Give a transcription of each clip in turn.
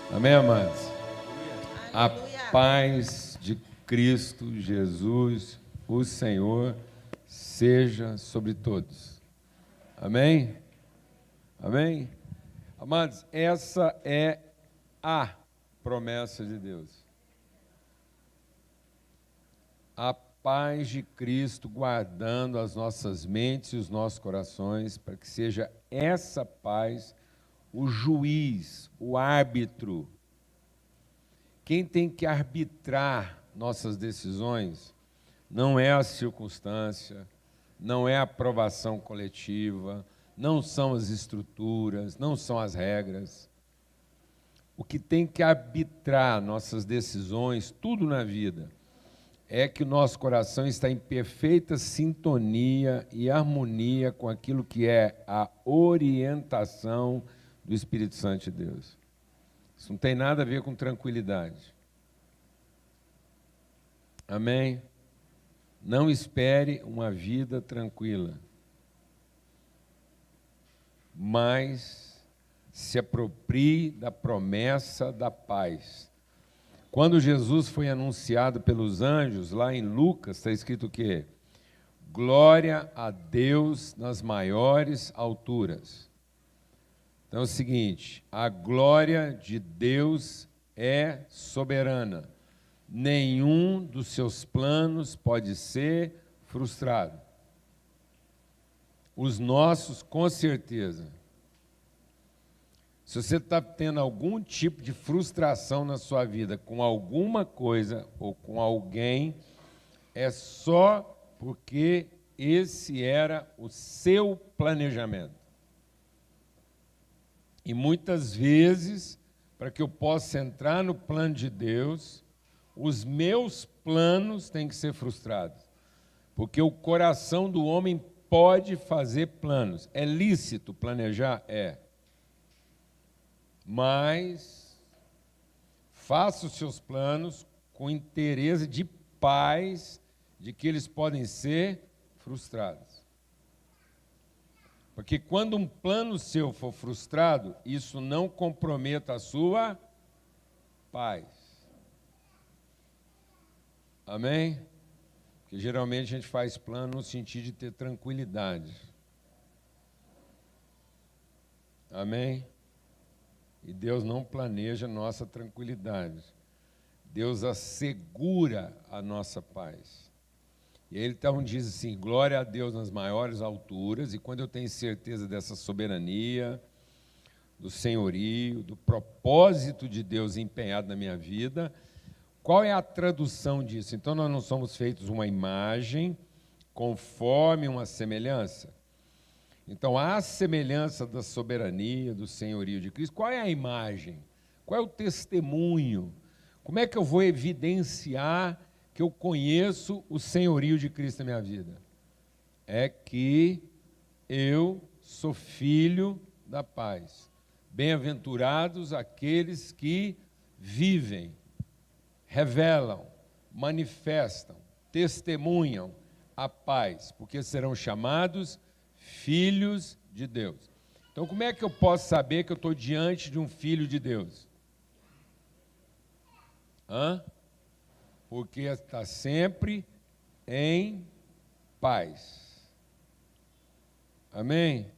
Amém, amados? A Aleluia. paz de Cristo Jesus, o Senhor, seja sobre todos. Amém? Amém? Amados, essa é a promessa de Deus. A paz de Cristo guardando as nossas mentes e os nossos corações, para que seja essa paz o juiz, o árbitro. Quem tem que arbitrar nossas decisões não é a circunstância, não é a aprovação coletiva, não são as estruturas, não são as regras. O que tem que arbitrar nossas decisões, tudo na vida, é que o nosso coração está em perfeita sintonia e harmonia com aquilo que é a orientação do Espírito Santo de Deus. Isso não tem nada a ver com tranquilidade. Amém? Não espere uma vida tranquila, mas se aproprie da promessa da paz. Quando Jesus foi anunciado pelos anjos, lá em Lucas, está escrito o quê? Glória a Deus nas maiores alturas. Então é o seguinte, a glória de Deus é soberana. Nenhum dos seus planos pode ser frustrado. Os nossos, com certeza. Se você está tendo algum tipo de frustração na sua vida com alguma coisa ou com alguém, é só porque esse era o seu planejamento. E muitas vezes, para que eu possa entrar no plano de Deus, os meus planos têm que ser frustrados. Porque o coração do homem pode fazer planos. É lícito planejar? É. Mas faça os seus planos com interesse de paz, de que eles podem ser frustrados. Porque quando um plano seu for frustrado, isso não comprometa a sua paz. Amém? Porque geralmente a gente faz plano no sentido de ter tranquilidade. Amém? E Deus não planeja nossa tranquilidade. Deus assegura a nossa paz. E ele então diz assim, glória a Deus nas maiores alturas, e quando eu tenho certeza dessa soberania, do senhorio, do propósito de Deus empenhado na minha vida, qual é a tradução disso? Então nós não somos feitos uma imagem conforme uma semelhança. Então a semelhança da soberania, do senhorio de Cristo, qual é a imagem? Qual é o testemunho? Como é que eu vou evidenciar que eu conheço o senhorio de Cristo na minha vida? É que eu sou filho da paz. Bem-aventurados aqueles que vivem, revelam, manifestam, testemunham a paz, porque serão chamados filhos de Deus. Então, como é que eu posso saber que eu estou diante de um filho de Deus? Porque está sempre em paz. Amém?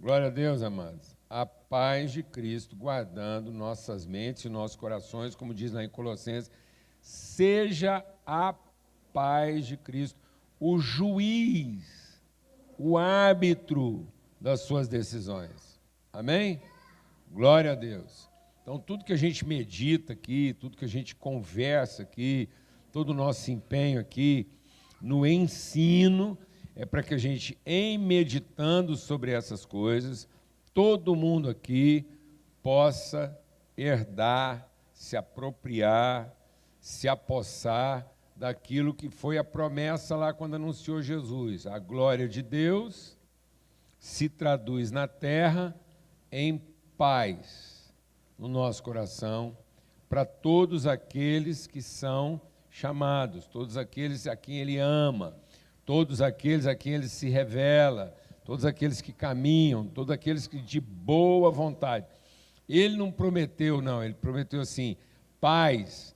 Glória a Deus, amados. A paz de Cristo guardando nossas mentes e nossos corações, como diz lá em Colossenses, seja a paz de Cristo o juiz, o árbitro das suas decisões. Amém? Glória a Deus. Então, tudo que a gente medita aqui, tudo que a gente conversa aqui, todo o nosso empenho aqui no ensino, é para que a gente, em meditando sobre essas coisas, todo mundo aqui possa herdar, se apropriar, se apossar daquilo que foi a promessa lá quando anunciou Jesus. A glória de Deus se traduz na terra em paz no nosso coração, para todos aqueles que são chamados, todos aqueles a quem Ele ama, todos aqueles a quem Ele se revela, todos aqueles que caminham, todos aqueles que de boa vontade. Ele não prometeu, não, ele prometeu assim, paz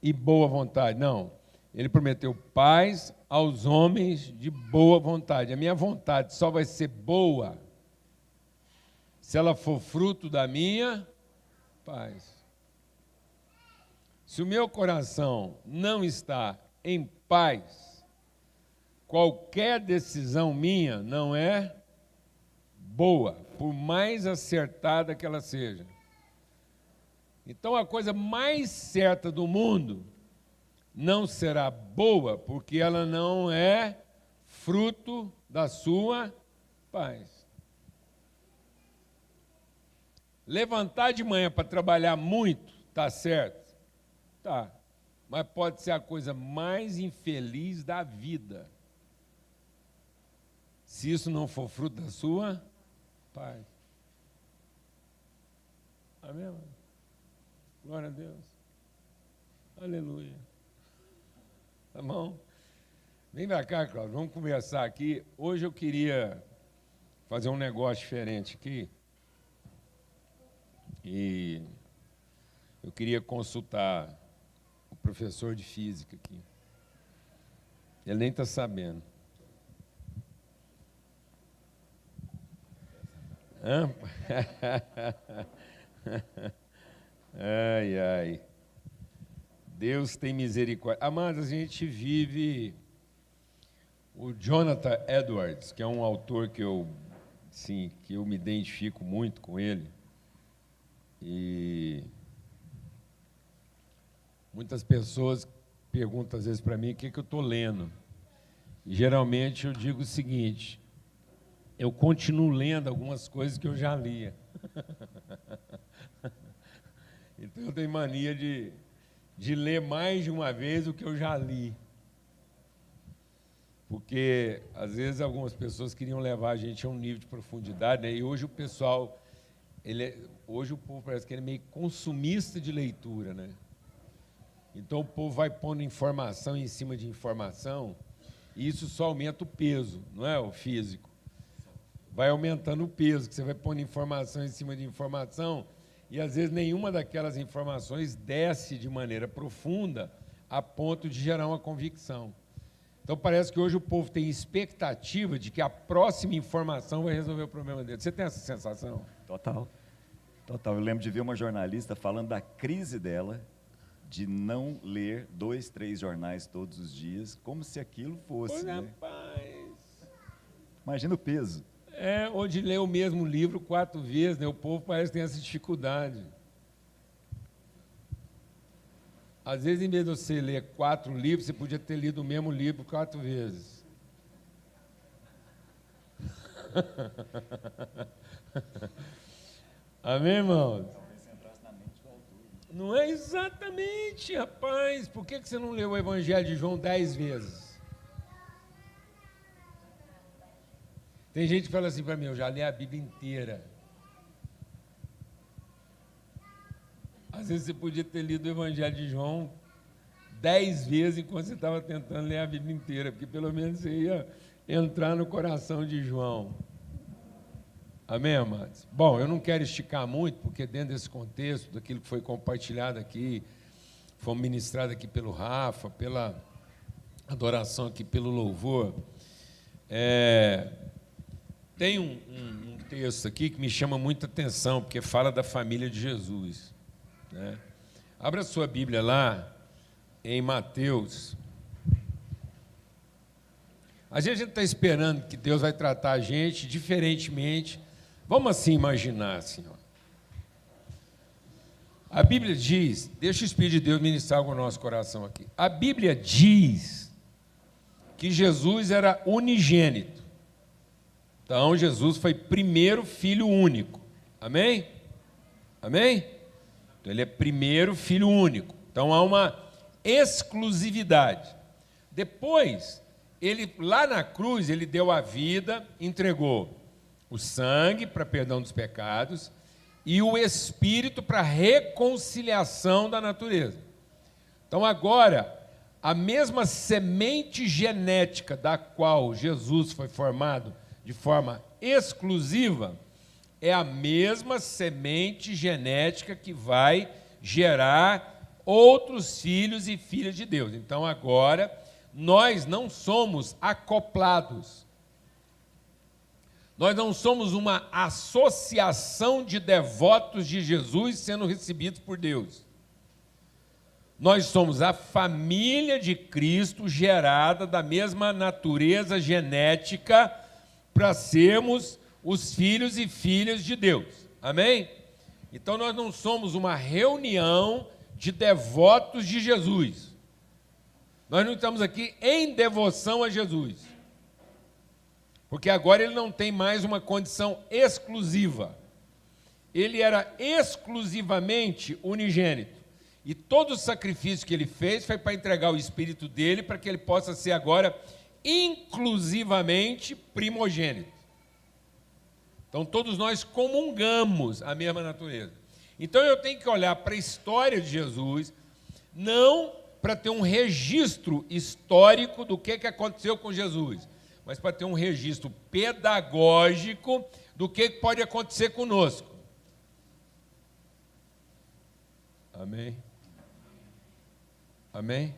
e boa vontade. Não, ele prometeu paz aos homens de boa vontade. A minha vontade só vai ser boa se ela for fruto da minha paz. Se o meu coração não está em paz, qualquer decisão minha não é boa, por mais acertada que ela seja. Então, a coisa mais certa do mundo não será boa, porque ela não é fruto da sua paz. Levantar de manhã para trabalhar muito, está certo? Tá. Mas pode ser a coisa mais infeliz da vida, se isso não for fruto da sua paz. Amém, mano? Glória a Deus. Aleluia. Tá bom? Vem pra cá, Cláudio, vamos conversar aqui. Hoje eu queria fazer um negócio diferente aqui. E eu queria consultar o professor de física aqui. Ele nem está sabendo. Hã? Ai, ai. Deus tem misericórdia. Amados, a gente vive... O Jonathan Edwards, que é um autor que eu me identifico muito com ele, e muitas pessoas perguntam às vezes para mim o que eu estou lendo. E geralmente eu digo o seguinte: eu continuo lendo algumas coisas que eu já lia. Então eu tenho mania de ler mais de uma vez o que eu já li. Porque, às vezes, algumas pessoas queriam levar a gente a um nível de profundidade, né? E hoje o pessoal, hoje o povo parece que ele é meio consumista de leitura, né? Então o povo vai pondo informação em cima de informação, e isso só aumenta o peso, não é, o físico? Vai aumentando o peso, que você vai pondo informação em cima de informação, e às vezes nenhuma daquelas informações desce de maneira profunda a ponto de gerar uma convicção. Então parece que hoje o povo tem expectativa de que a próxima informação vai resolver o problema dele. Você tem essa sensação? Total. Total. Eu lembro de ver uma jornalista falando da crise dela de não ler 2, 3 jornais todos os dias, como se aquilo fosse, Pois, né? rapaz. Imagina o peso. Ou de ler o mesmo livro 4 vezes, né? O povo parece que tem essa dificuldade. Às vezes, em vez de você ler 4 livros, você podia ter lido o mesmo livro 4 vezes. Amém, irmãos? Não é exatamente, rapaz. Por que você não leu o Evangelho de João 10 vezes? Tem gente que fala assim para mim: eu já li a Bíblia inteira. Às vezes você podia ter lido o Evangelho de João 10 vezes enquanto você estava tentando ler a Bíblia inteira, porque pelo menos você ia entrar no coração de João. Amém, amados? Bom, eu não quero esticar muito, porque dentro desse contexto, daquilo que foi compartilhado aqui, foi ministrado aqui pelo Rafa, pela adoração aqui, pelo louvor, tem um texto aqui que me chama muita atenção, porque fala da família de Jesus, né? Abra sua Bíblia lá, em Mateus. Às vezes a gente está esperando que Deus vai tratar a gente diferentemente. Vamos assim imaginar, assim, ó. A Bíblia diz, deixa o Espírito de Deus ministrar algo no nosso coração aqui. A Bíblia diz que Jesus era unigênito. Então, Jesus foi primeiro filho único. Amém? Amém? Então, ele é primeiro filho único. Então, há uma exclusividade. Depois, ele, lá na cruz, ele deu a vida, entregou o sangue para perdão dos pecados e o Espírito para reconciliação da natureza. Então, agora, a mesma semente genética da qual Jesus foi formado de forma exclusiva, é a mesma semente genética que vai gerar outros filhos e filhas de Deus. Então, agora, nós não somos acoplados. Nós não somos uma associação de devotos de Jesus sendo recebidos por Deus. Nós somos a família de Cristo gerada da mesma natureza genética para sermos os filhos e filhas de Deus. Amém? Então nós não somos uma reunião de devotos de Jesus. Nós não estamos aqui em devoção a Jesus. Porque agora ele não tem mais uma condição exclusiva. Ele era exclusivamente unigênito. E todo o sacrifício que ele fez foi para entregar o Espírito dele para que ele possa ser agora inclusivamente primogênito. Então todos nós comungamos a mesma natureza. Então eu tenho que olhar para a história de Jesus, não para ter um registro histórico do que aconteceu com Jesus, mas para ter um registro pedagógico do que pode acontecer conosco. Amém? Amém?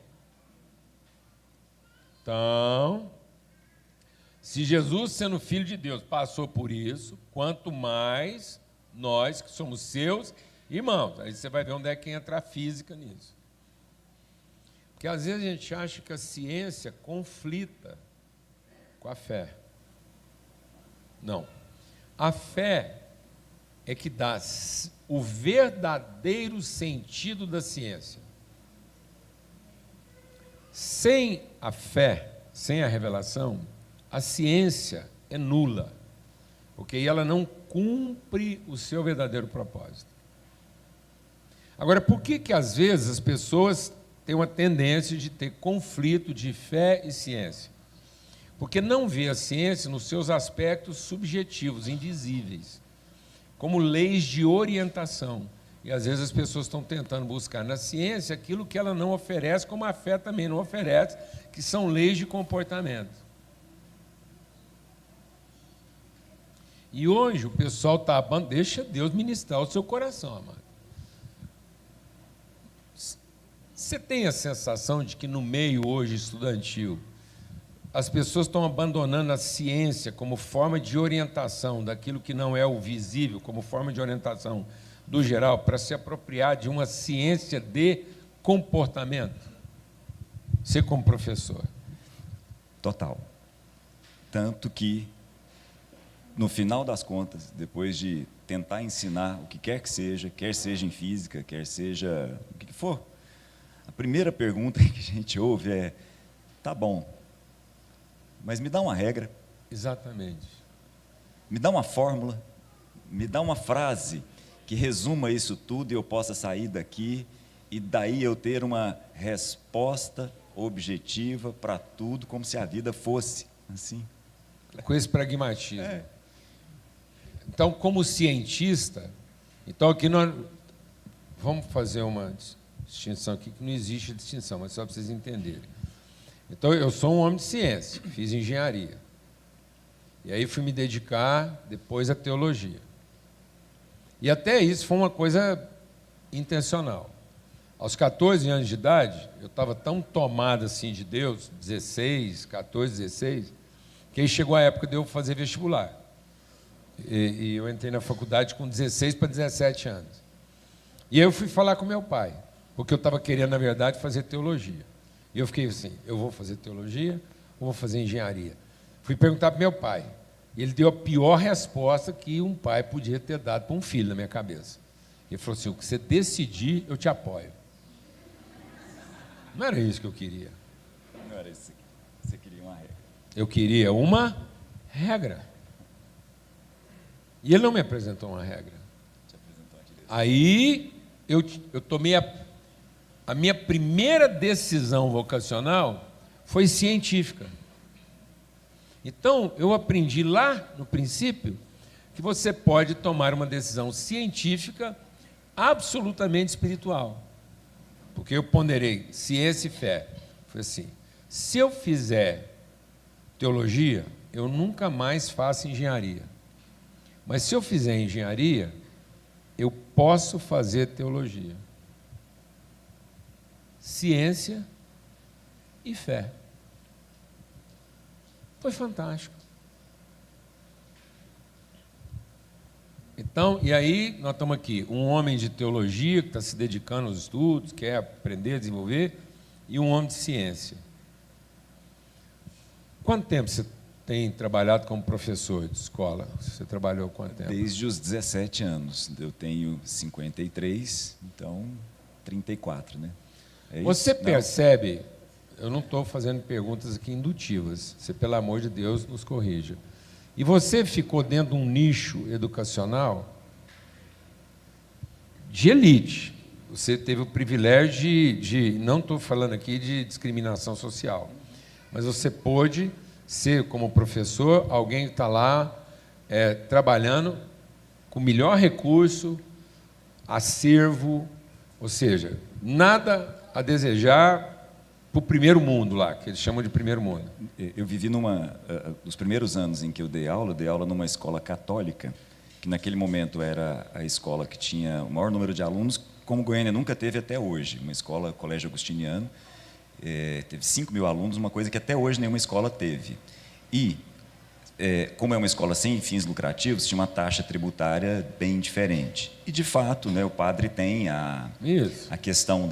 Então, se Jesus, sendo filho de Deus, passou por isso, quanto mais nós que somos seus irmãos. Aí você vai ver onde é que entra a física nisso. Porque às vezes a gente acha que a ciência conflita com a fé. Não. A fé é que dá o verdadeiro sentido da ciência. Sem a fé, sem a revelação, a ciência é nula, porque ela não cumpre o seu verdadeiro propósito. Agora, por que às vezes as pessoas têm uma tendência de ter conflito de fé e ciência? Porque não vê a ciência nos seus aspectos subjetivos, invisíveis, como leis de orientação. E às vezes as pessoas estão tentando buscar na ciência aquilo que ela não oferece, como a fé também não oferece, que são leis de comportamento. E hoje o pessoal está abandonando, deixa Deus ministrar o seu coração, amado. Você tem a sensação de que no meio hoje estudantil, as pessoas estão abandonando a ciência como forma de orientação daquilo que não é o visível, como forma de orientação do geral, para se apropriar de uma ciência de comportamento? Você como professor. Total. Tanto que, no final das contas, depois de tentar ensinar o que quer seja em física, quer seja o que for, a primeira pergunta que a gente ouve é: tá bom, mas me dá uma regra. Exatamente. Me dá uma fórmula, me dá uma frase que resuma isso tudo e eu possa sair daqui e daí eu ter uma resposta objetiva para tudo, como se a vida fosse assim. Com esse pragmatismo. Então, como cientista, então aqui nós vamos fazer uma distinção aqui, que não existe distinção, mas só para vocês entenderem. Então, eu sou um homem de ciência, fiz engenharia. E aí fui me dedicar depois à teologia. E até isso foi uma coisa intencional. Aos 14 anos de idade, eu estava tão tomado assim de Deus, 16, 14, 16, que aí chegou a época de eu fazer vestibular. E eu entrei na faculdade com 16 para 17 anos. E aí eu fui falar com meu pai, porque eu estava querendo, na verdade, fazer teologia. E eu fiquei assim: eu vou fazer teologia ou vou fazer engenharia? Fui perguntar para meu pai. E ele deu a pior resposta que um pai podia ter dado para um filho na minha cabeça. Ele falou assim: o que você decidir, eu te apoio. Não era isso que eu queria. Não era isso. Você queria uma regra. Eu queria uma regra. E ele não me apresentou uma regra. Te apresentou uma direção. Aí eu tomei a minha primeira decisão vocacional foi científica. Então, eu aprendi lá no princípio que você pode tomar uma decisão científica absolutamente espiritual. Porque eu ponderei ciência e fé. Foi assim: se eu fizer teologia, eu nunca mais faço engenharia. Mas se eu fizer engenharia, eu posso fazer teologia, ciência e fé. Foi fantástico. Então, e aí nós estamos aqui, um homem de teologia que está se dedicando aos estudos, quer aprender, desenvolver, e um homem de ciência. Quanto tempo você tem trabalhado como professor de escola? Você trabalhou quanto tempo? Desde os 17 anos. Eu tenho 53, então 34, né? É isso? Você Não. percebe, eu não estou fazendo perguntas aqui indutivas, você, pelo amor de Deus, nos corrija. E você ficou dentro de um nicho educacional de elite. Você teve o privilégio não estou falando aqui de discriminação social, mas você pôde ser, como professor, alguém que está lá trabalhando com o melhor recurso, acervo, ou seja, nada a desejar para o primeiro mundo lá, que eles chamam de primeiro mundo. Eu vivi nos primeiros anos em que eu dei aula numa escola católica, que naquele momento era a escola que tinha o maior número de alunos, como Goiânia nunca teve até hoje. Uma escola, Colégio Agustiniano, teve 5.000 alunos, uma coisa que até hoje nenhuma escola teve. E, como é uma escola sem fins lucrativos, tinha uma taxa tributária bem diferente. E, de fato, né, o padre tem a questão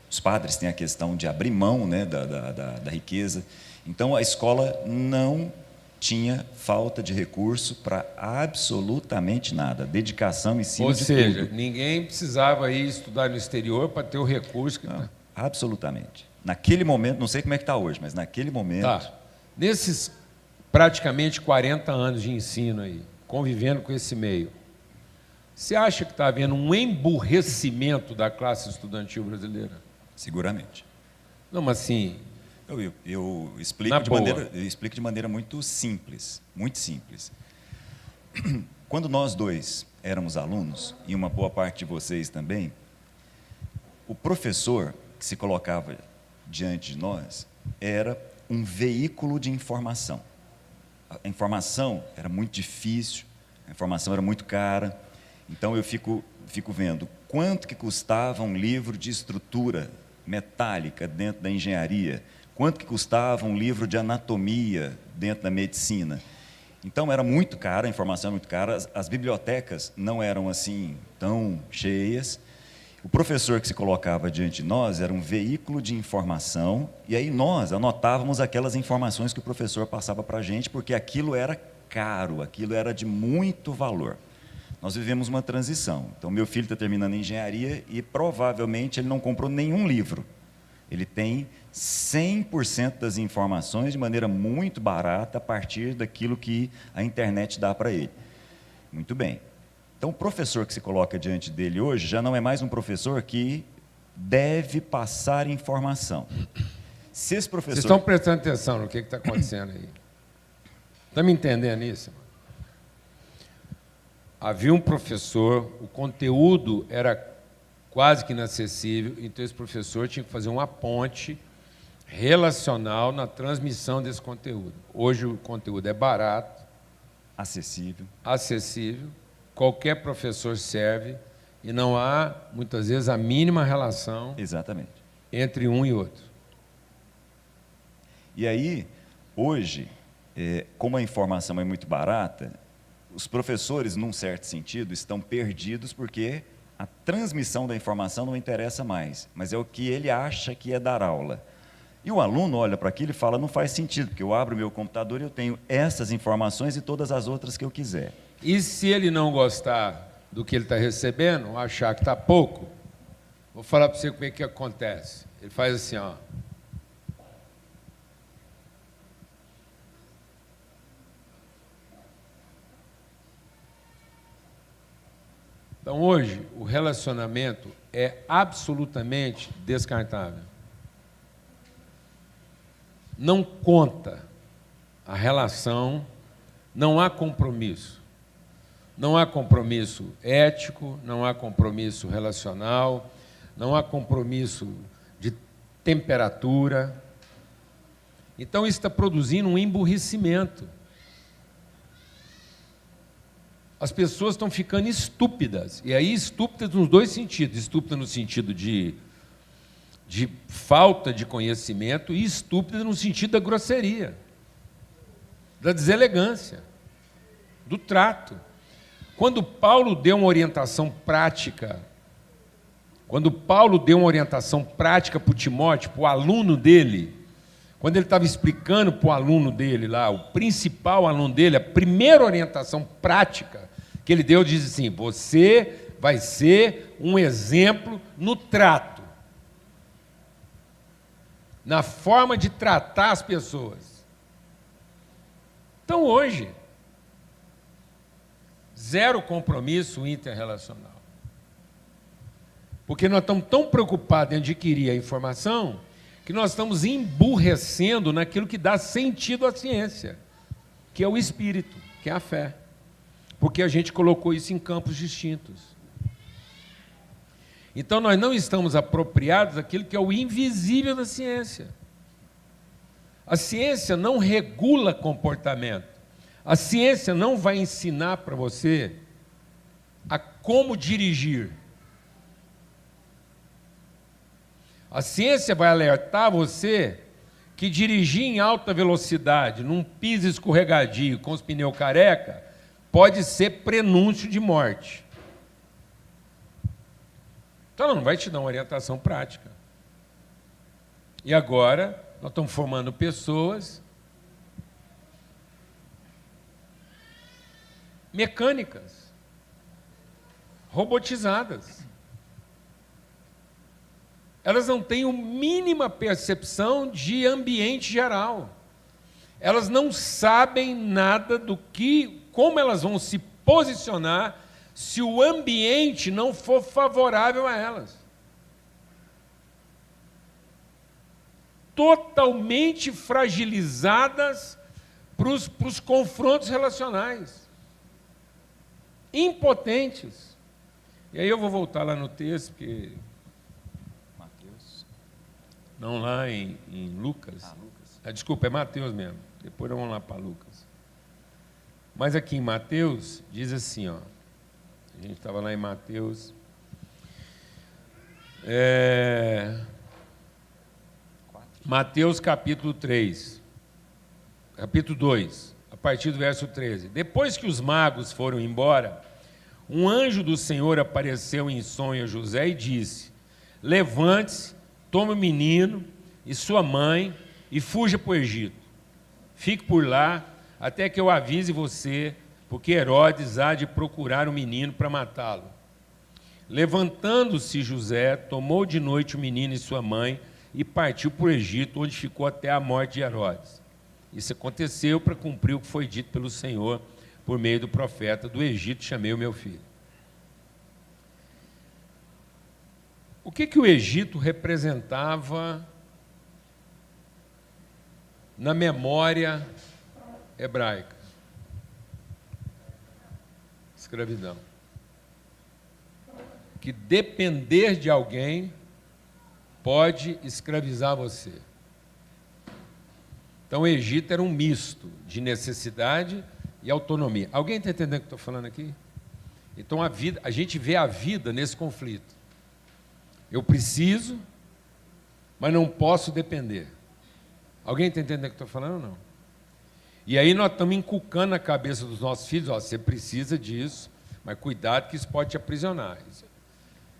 os padres têm a questão de abrir mão, né, da riqueza. Então, a escola não tinha falta de recurso para absolutamente nada. Dedicação em cima de tudo. Ou seja, ninguém precisava ir estudar no exterior para ter o recurso. Não, absolutamente. Naquele momento, não sei como é que está hoje, mas naquele momento... Tá. Nesses praticamente 40 anos de ensino aí, convivendo com esse meio, você acha que está havendo um emburrecimento da classe estudantil brasileira? Seguramente. Não, mas assim... Eu explico de maneira muito simples, muito simples. Quando nós dois éramos alunos, e uma boa parte de vocês também, o professor que se colocava diante de nós era um veículo de informação. A informação era muito difícil, a informação era muito cara, então eu fico vendo quanto que custava um livro de estrutura metálica dentro da engenharia, quanto que custava um livro de anatomia dentro da medicina. Então era muito caro, a informação era muito cara, as bibliotecas não eram assim tão cheias. O professor que se colocava diante de nós era um veículo de informação, e aí nós anotávamos aquelas informações que o professor passava para a gente, porque aquilo era caro, aquilo era de muito valor. Nós vivemos uma transição. Então, meu filho está terminando engenharia e provavelmente ele não comprou nenhum livro. Ele tem 100% das informações de maneira muito barata a partir daquilo que a internet dá para ele. Muito bem. Então, o professor que se coloca diante dele hoje já não é mais um professor que deve passar informação. Se esse professor... Vocês estão prestando atenção no que está acontecendo aí? Estão me entendendo isso? Havia um professor, o conteúdo era quase que inacessível, então esse professor tinha que fazer uma ponte relacional na transmissão desse conteúdo. Hoje o conteúdo é barato, acessível, qualquer professor serve e não há, muitas vezes, a mínima relação entre um e outro. E aí, hoje, como a informação é muito barata, os professores, num certo sentido, estão perdidos porque a transmissão da informação não interessa mais, mas é o que ele acha que é dar aula. E o aluno olha para aquilo e fala, não faz sentido, porque eu abro o meu computador e eu tenho essas informações e todas as outras que eu quiser. E se ele não gostar do que ele está recebendo, ou achar que está pouco, vou falar para você como é que acontece. Ele faz assim, ó. Então, hoje, o relacionamento é absolutamente descartável. Não conta a relação, não há compromisso. Não há compromisso ético, não há compromisso relacional, não há compromisso de temperatura. Então, isso está produzindo um emburrecimento. as pessoas estão ficando estúpidas. E aí, estúpidas nos dois sentidos. Estúpida no sentido de falta de conhecimento e estúpida no sentido da grosseria, da deselegância, do trato. Quando Paulo deu uma orientação prática, para o Timóteo, para o aluno dele, quando ele estava explicando para o aluno dele lá, o principal aluno dele, a primeira orientação prática que ele deu, diz assim: você vai ser um exemplo no trato, na forma de tratar as pessoas. Então, hoje, zero compromisso interrelacional. Porque nós estamos tão preocupados em adquirir a informação que nós estamos emburrecendo naquilo que dá sentido à ciência, que é o espírito, que é a fé. Porque a gente colocou isso em campos distintos. Então, nós não estamos apropriados daquilo que é o invisível da ciência. A ciência não regula comportamento. A ciência não vai ensinar para você a como dirigir. A ciência vai alertar você que dirigir em alta velocidade, num piso escorregadio, com os pneus careca, pode ser prenúncio de morte. Então, ela não vai te dar uma orientação prática. E agora, nós estamos formando pessoas mecânicas, robotizadas. Elas não têm a mínima percepção de ambiente geral. Elas não sabem nada do que, como elas vão se posicionar se o ambiente não for favorável a elas. Totalmente fragilizadas para os confrontos relacionais. Impotentes. E aí eu vou voltar lá no texto, porque... Mateus. Não, lá em Lucas. Lucas. Desculpa, é Mateus mesmo. Depois vamos lá para Lucas. Mas aqui em Mateus, diz assim, ó. A gente estava lá em Mateus. Mateus capítulo 3. Capítulo 2, a partir do verso 13. Depois que os magos foram embora, um anjo do Senhor apareceu em sonho a José e disse: levante-se, tome o menino e sua mãe e fuja para o Egito. Fique por lá até que eu avise você, porque Herodes há de procurar o menino para matá-lo. Levantando-se José, tomou de noite o menino e sua mãe e partiu para o Egito, onde ficou até a morte de Herodes. Isso aconteceu para cumprir o que foi dito pelo Senhor por meio do profeta: do Egito chamei o meu filho. O que o Egito representava na memória hebraica? Escravidão. Que depender de alguém pode escravizar você. Então, o Egito era um misto de necessidade e autonomia. Alguém está entendendo o que eu estou falando aqui? Então, a gente vê a vida nesse conflito. Eu preciso, mas não posso depender. Alguém está entendendo o que eu estou falando ou não? E aí nós estamos inculcando na cabeça dos nossos filhos: ó, você precisa disso, mas cuidado que isso pode te aprisionar.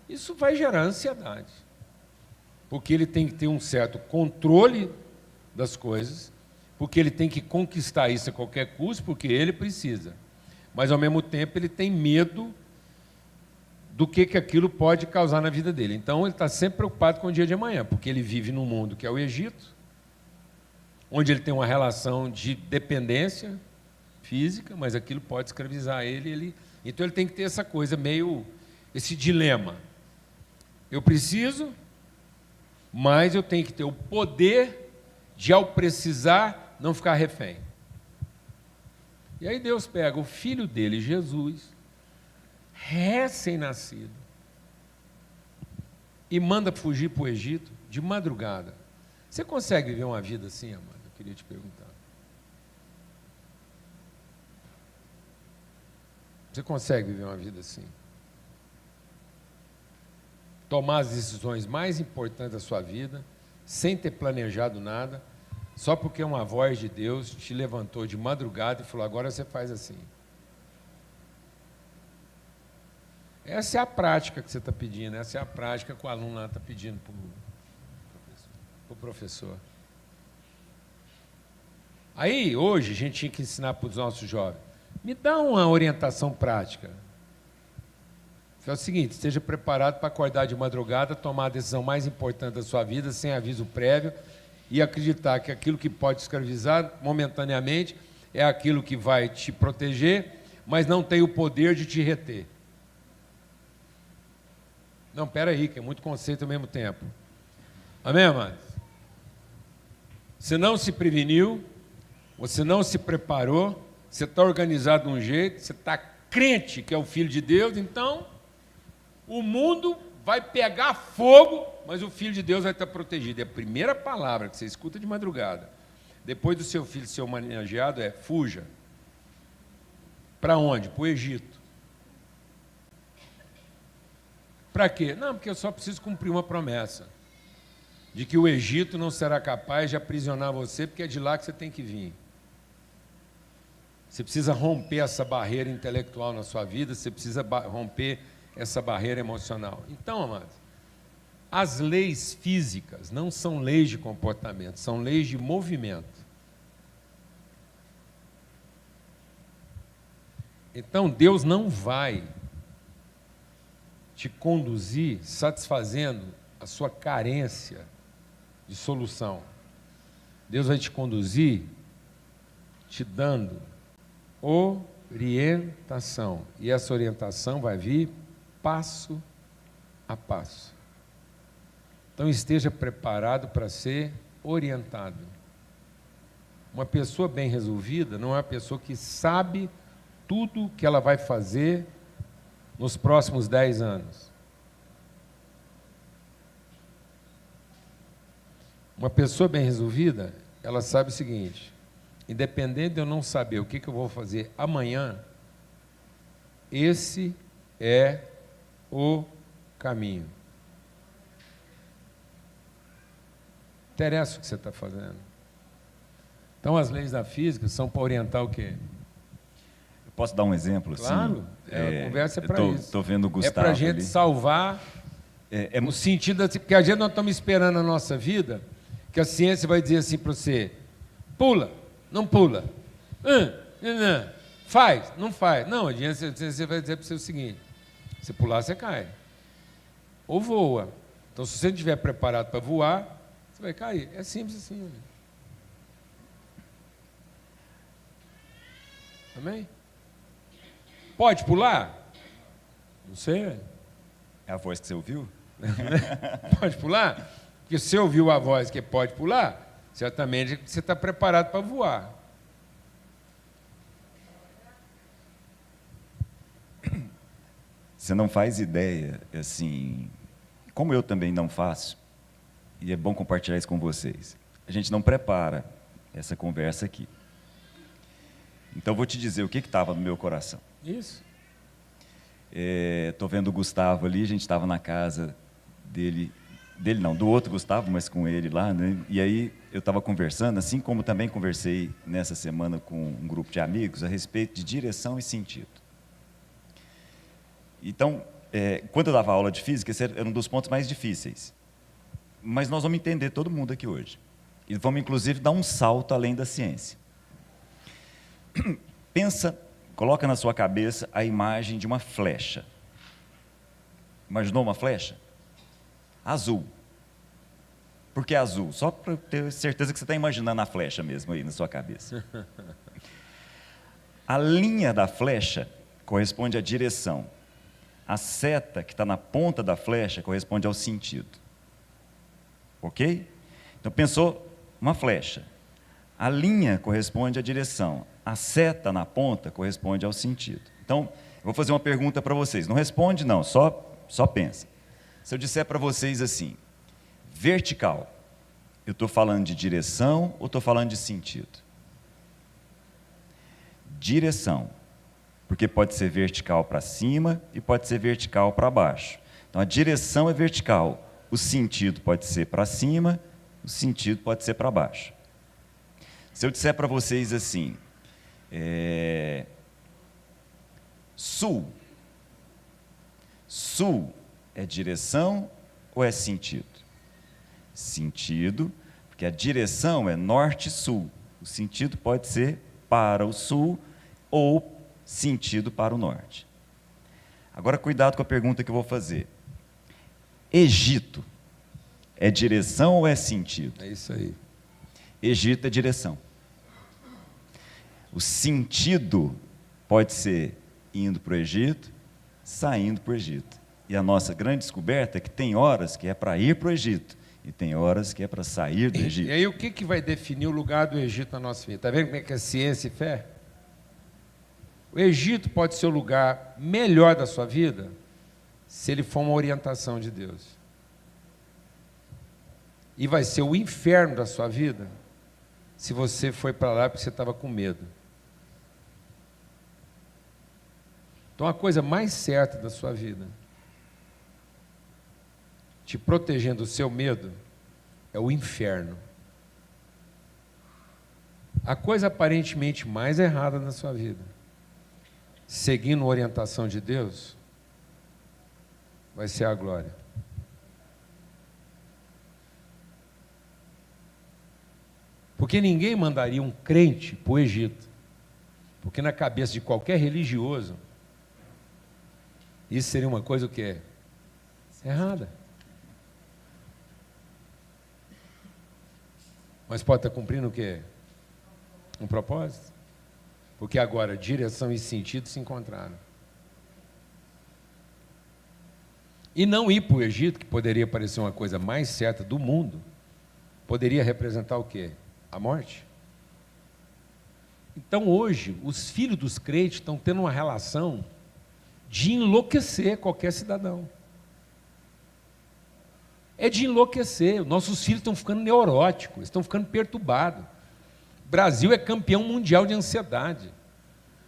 Isso vai gerar ansiedade. Porque ele tem que ter um certo controle das coisas, porque ele tem que conquistar isso a qualquer custo, porque ele precisa. Mas, ao mesmo tempo, ele tem medo do que aquilo pode causar na vida dele. Então, ele está sempre preocupado com o dia de amanhã, porque ele vive num mundo que é o Egito, onde ele tem uma relação de dependência física, mas aquilo pode escravizar ele. Então, ele tem que ter essa coisa meio, esse dilema. Eu preciso, mas eu tenho que ter o poder de, ao precisar, não ficar refém. E aí Deus pega o filho dele, Jesus, recém-nascido, e manda fugir para o Egito de madrugada. Você consegue viver uma vida assim, amado? Eu queria te perguntar. Você consegue viver uma vida assim? Tomar as decisões mais importantes da sua vida, sem ter planejado nada, só porque uma voz de Deus te levantou de madrugada e falou, agora você faz assim. Essa é a prática que você está pedindo, essa é a prática que o aluno lá está pedindo para o professor. Aí, hoje, a gente tinha que ensinar para os nossos jovens, me dá uma orientação prática. É o seguinte, esteja preparado para acordar de madrugada, tomar a decisão mais importante da sua vida, sem aviso prévio, e acreditar que aquilo que pode escravizar momentaneamente é aquilo que vai te proteger, mas não tem o poder de te reter. Não, espera aí, que é muito conceito ao mesmo tempo. Amém, amados? Você não se preveniu, você não se preparou, você está organizado de um jeito, você está crente que é o Filho de Deus, então o mundo vai pegar fogo, mas o Filho de Deus vai estar protegido. É a primeira palavra que você escuta de madrugada. Depois do seu filho ser homenageado, é fuja. Para onde? Para o Egito. Para quê? Não, porque eu só preciso cumprir uma promessa. De que o Egito não será capaz de aprisionar você, porque é de lá que você tem que vir. Você precisa romper essa barreira intelectual na sua vida, você precisa romper essa barreira emocional. Então, amados, as leis físicas não são leis de comportamento, são leis de movimento. Então, Deus não vai te conduzir satisfazendo a sua carência de solução. Deus vai te conduzir te dando orientação. E essa orientação vai vir passo a passo. Então esteja preparado para ser orientado. Uma pessoa bem resolvida não é uma pessoa que sabe tudo que ela vai fazer nos próximos 10 anos. Uma pessoa bem resolvida, ela sabe o seguinte, independente de eu não saber o que eu vou fazer amanhã, esse é o caminho. Interessa o que você está fazendo. Então, as leis da física são para orientar o quê? Eu posso dar um exemplo? Claro, assim? A conversa é para isso. Estou vendo o Gustavo é para a gente ali. salvar no sentido assim, porque a gente não estamos esperando a nossa vida, que a ciência vai dizer assim para você, pula, não pula, faz, não faz. Não, a ciência vai dizer para você o seguinte, se pular, você cai. Ou voa. Então, se você não estiver preparado para voar, você vai cair. É simples assim. Amém? Pode pular? Não sei. É a voz que você ouviu? Pode pular? Porque se você ouviu a voz que pode pular, certamente você está preparado para voar. Você não faz ideia, assim, como eu também não faço, e é bom compartilhar isso com vocês. A gente não prepara essa conversa aqui. Então, vou te dizer o que estava no meu coração. Isso. Estou vendo o Gustavo ali, a gente estava na casa dele não, do outro Gustavo, mas com ele lá, né? E aí eu estava conversando, assim como também conversei nessa semana com um grupo de amigos, a respeito de direção e sentido. Então, quando eu dava aula de física, esse era um dos pontos mais difíceis. Mas nós vamos entender todo mundo aqui hoje. E vamos, inclusive, dar um salto além da ciência. Pensa, coloca na sua cabeça a imagem de uma flecha. Imaginou uma flecha? Azul. Por que azul? Só para ter certeza que você está imaginando a flecha mesmo aí na sua cabeça. A linha da flecha corresponde à direção. A seta que está na ponta da flecha corresponde ao sentido. Ok? Então, pensou uma flecha. A linha corresponde à direção. A seta na ponta corresponde ao sentido. Então, eu vou fazer uma pergunta para vocês. Não responde, não, só pensa. Se eu disser para vocês assim, vertical, eu estou falando de direção ou estou falando de sentido? Direção. porque pode ser vertical para cima e pode ser vertical para baixo. Então, a direção é vertical, o sentido pode ser para cima, o sentido pode ser para baixo. Se eu disser para vocês assim, sul. Sul é direção ou é sentido? Sentido, porque a direção é norte-sul. O sentido pode ser para o sul ou sentido para o norte. Agora, cuidado com a pergunta que eu vou fazer. Egito é direção ou é sentido? É isso aí. Egito é direção. O sentido pode ser indo para o Egito, saindo para o Egito. E a nossa grande descoberta é que tem horas que é para ir para o Egito e tem horas que é para sair do Egito. E aí o que vai definir o lugar do Egito na nossa vida? Está vendo como é que é ciência e fé? O Egito pode ser o lugar melhor da sua vida se ele for uma orientação de Deus. E vai ser o inferno da sua vida se você foi para lá porque você estava com medo. Então, a coisa mais certa da sua vida, te protegendo do seu medo, é o inferno. A coisa aparentemente mais errada na sua vida, seguindo a orientação de Deus, vai ser a glória. Porque ninguém mandaria um crente para o Egito, porque na cabeça de qualquer religioso, isso seria uma coisa o quê? Errada. Mas pode estar cumprindo o quê? Um propósito. Porque agora direção e sentido se encontraram. E não ir para o Egito, que poderia parecer uma coisa mais certa do mundo, poderia representar o quê? A morte. Então hoje, os filhos dos crentes estão tendo uma relação de enlouquecer qualquer cidadão. É de enlouquecer. Nossos filhos estão ficando neuróticos, estão ficando perturbados. O Brasil é campeão mundial de ansiedade.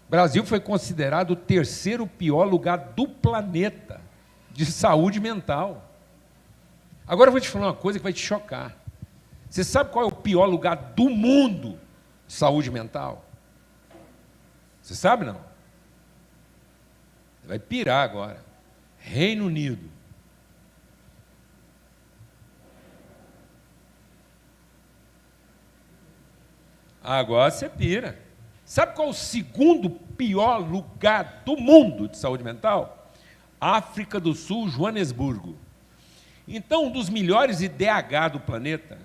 O Brasil foi considerado o terceiro pior lugar do planeta de saúde mental. Agora eu vou te falar uma coisa que vai te chocar. Você sabe qual é o pior lugar do mundo de saúde mental? Você sabe, não? Você vai pirar agora. Reino Unido. Agora você pira. Sabe qual é o segundo pior lugar do mundo de saúde mental? África do Sul, Joanesburgo. Então, um dos melhores IDH do planeta,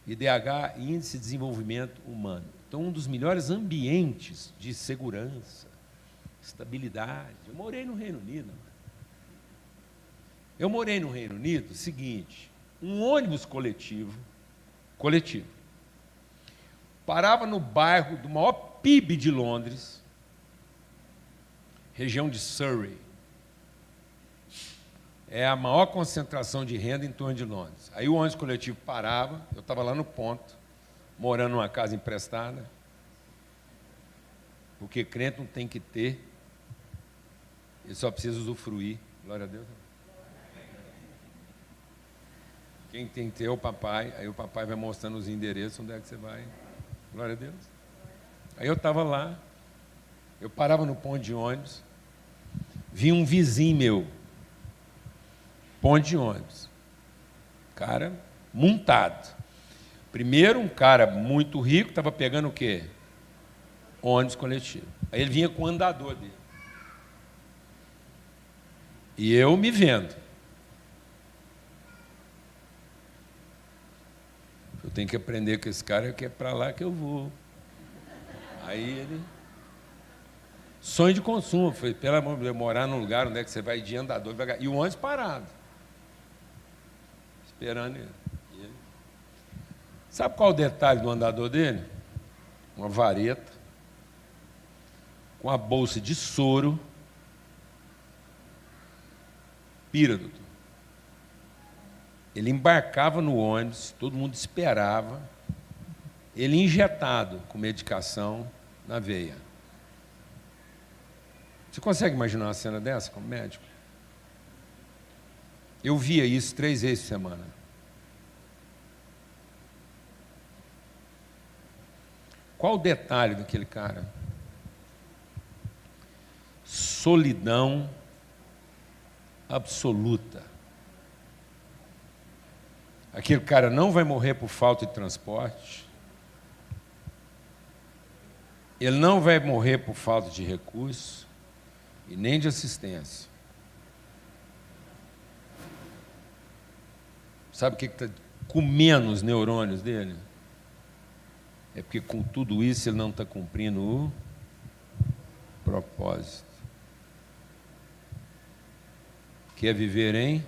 IDH, Índice de Desenvolvimento Humano. Então, um dos melhores ambientes de segurança, estabilidade. Eu morei no Reino Unido. Eu morei no Reino Unido, seguinte, um ônibus coletivo, parava no bairro do maior PIB de Londres, região de Surrey. É a maior concentração de renda em torno de Londres. Aí o ônibus coletivo parava, eu estava lá no ponto, morando numa casa emprestada, porque crente não tem que ter, ele só precisa usufruir. Glória a Deus. Quem tem que ter é o papai, aí o papai vai mostrando os endereços, onde é que você vai. Glória a Deus. Aí eu estava lá, eu parava no ponto de ônibus, vi um vizinho meu, ponto de ônibus, cara montado. Primeiro, um cara muito rico, estava pegando o quê? Ônibus coletivo. Aí ele vinha com o andador dele. E eu me vendo. Eu tenho que aprender com esse cara, que é para lá que eu vou. Aí ele... Sonho de consumo. Foi, pelo amor de Deus, morar num lugar onde é que você vai de andador. E o ônibus parado. Esperando ele. Sabe qual é o detalhe do andador dele? Uma vareta, com a bolsa de soro. Pira, doutor. Ele embarcava no ônibus, todo mundo esperava, ele injetado com medicação, na veia. Você consegue imaginar uma cena dessa como médico? Eu via isso 3 vezes por semana. Qual o detalhe daquele cara? Solidão absoluta. Aquele cara não vai morrer por falta de transporte. Ele não vai morrer por falta de recurso e nem de assistência. Sabe o que está comendo os neurônios dele? É porque com tudo isso ele não está cumprindo o propósito. Que é viver em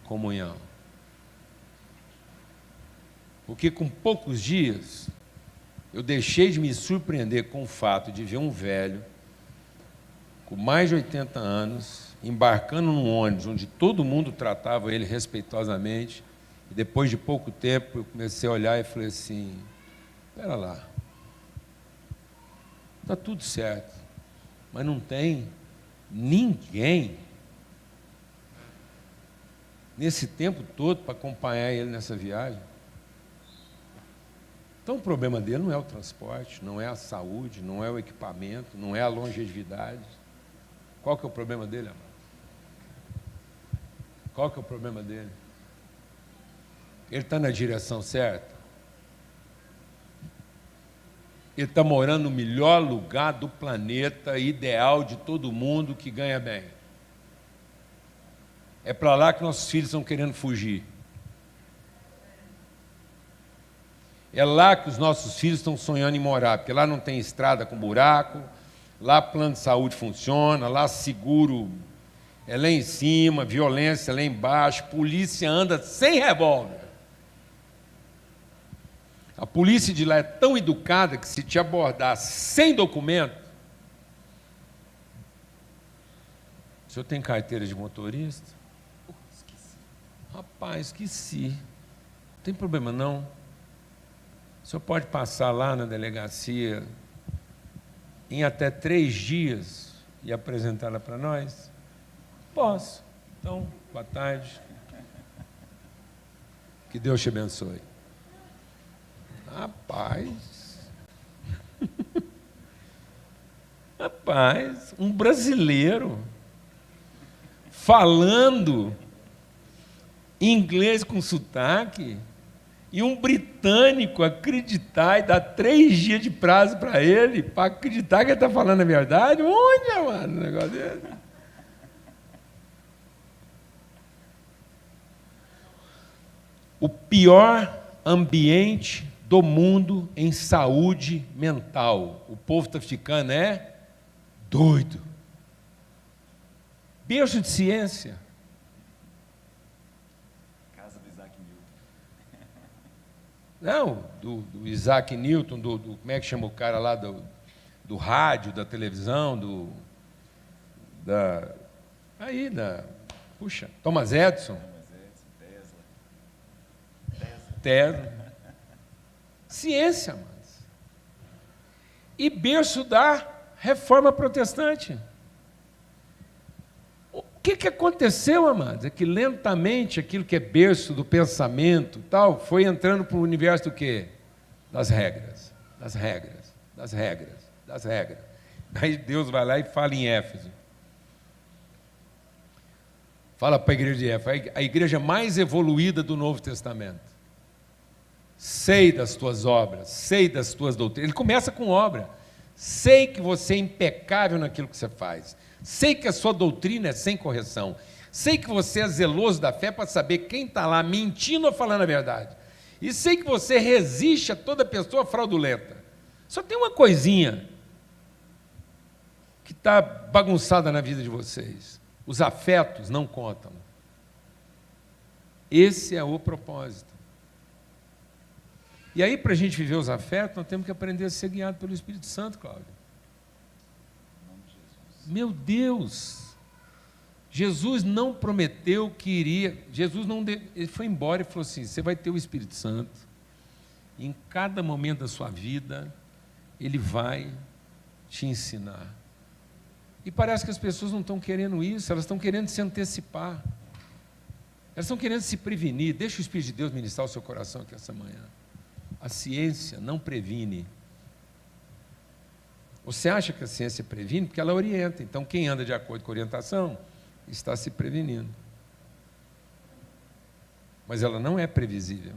comunhão. Porque com poucos dias, eu deixei de me surpreender com o fato de ver um velho, com mais de 80 anos, embarcando num ônibus onde todo mundo tratava ele respeitosamente, e depois de pouco tempo eu comecei a olhar e falei assim, espera lá, está tudo certo, mas não tem ninguém nesse tempo todo para acompanhar ele nessa viagem. Então o problema dele não é o transporte, não é a saúde, não é o equipamento, não é a longevidade. Qual que é o problema dele, amado? Qual que é o problema dele? Ele está na direção certa? Ele está morando no melhor lugar do planeta, ideal de todo mundo que ganha bem. É para lá que nossos filhos estão querendo fugir. É lá que os nossos filhos estão sonhando em morar, porque lá não tem estrada com buraco, lá plano de saúde funciona, lá seguro é lá em cima, violência lá embaixo, polícia anda sem revólver. A polícia de lá é tão educada que se te abordar sem documento... O senhor tem carteira de motorista? Esqueci. Rapaz, esqueci. Não tem problema não. O senhor pode passar lá na delegacia em até 3 dias e apresentá-la para nós? Posso. Então, boa tarde. Que Deus te abençoe. Rapaz. Rapaz, um brasileiro falando inglês com sotaque e um britânico acreditar e dar 3 dias de prazo para ele, para acreditar que ele está falando a verdade? Onde, mano, um negócio desse? O pior ambiente do mundo em saúde mental. O povo está ficando doido. Berço de ciência. Casa do Isaac Newton. Não, do Isaac Newton, como é que chama o cara lá do rádio, da televisão, Thomas Edison. Tesla. Ciência, amados. E berço da reforma protestante. O que aconteceu, amados? É que lentamente aquilo que é berço do pensamento tal, foi entrando para o universo do quê? Das regras. Aí Deus vai lá e fala em Éfeso. Fala para a igreja de Éfeso, a igreja mais evoluída do Novo Testamento. Sei das tuas obras, sei das tuas doutrinas. Ele começa com obra. Sei que você é impecável naquilo que você faz. Sei que a sua doutrina é sem correção. Sei que você é zeloso da fé para saber quem está lá mentindo ou falando a verdade. E sei que você resiste a toda pessoa fraudulenta. Só tem uma coisinha que está bagunçada na vida de vocês. Os afetos não contam. Esse é o propósito. E aí, para a gente viver os afetos, nós temos que aprender a ser guiado pelo Espírito Santo, Cláudio. Meu Deus! Jesus não prometeu que iria... Ele foi embora e falou assim, você vai ter o Espírito Santo, e em cada momento da sua vida, Ele vai te ensinar. E parece que as pessoas não estão querendo isso, elas estão querendo se antecipar. Elas estão querendo se prevenir. Deixa o Espírito de Deus ministrar o seu coração aqui essa manhã. A ciência não previne. Você acha que a ciência previne? Porque ela orienta. Então, quem anda de acordo com a orientação está se prevenindo. Mas ela não é previsível.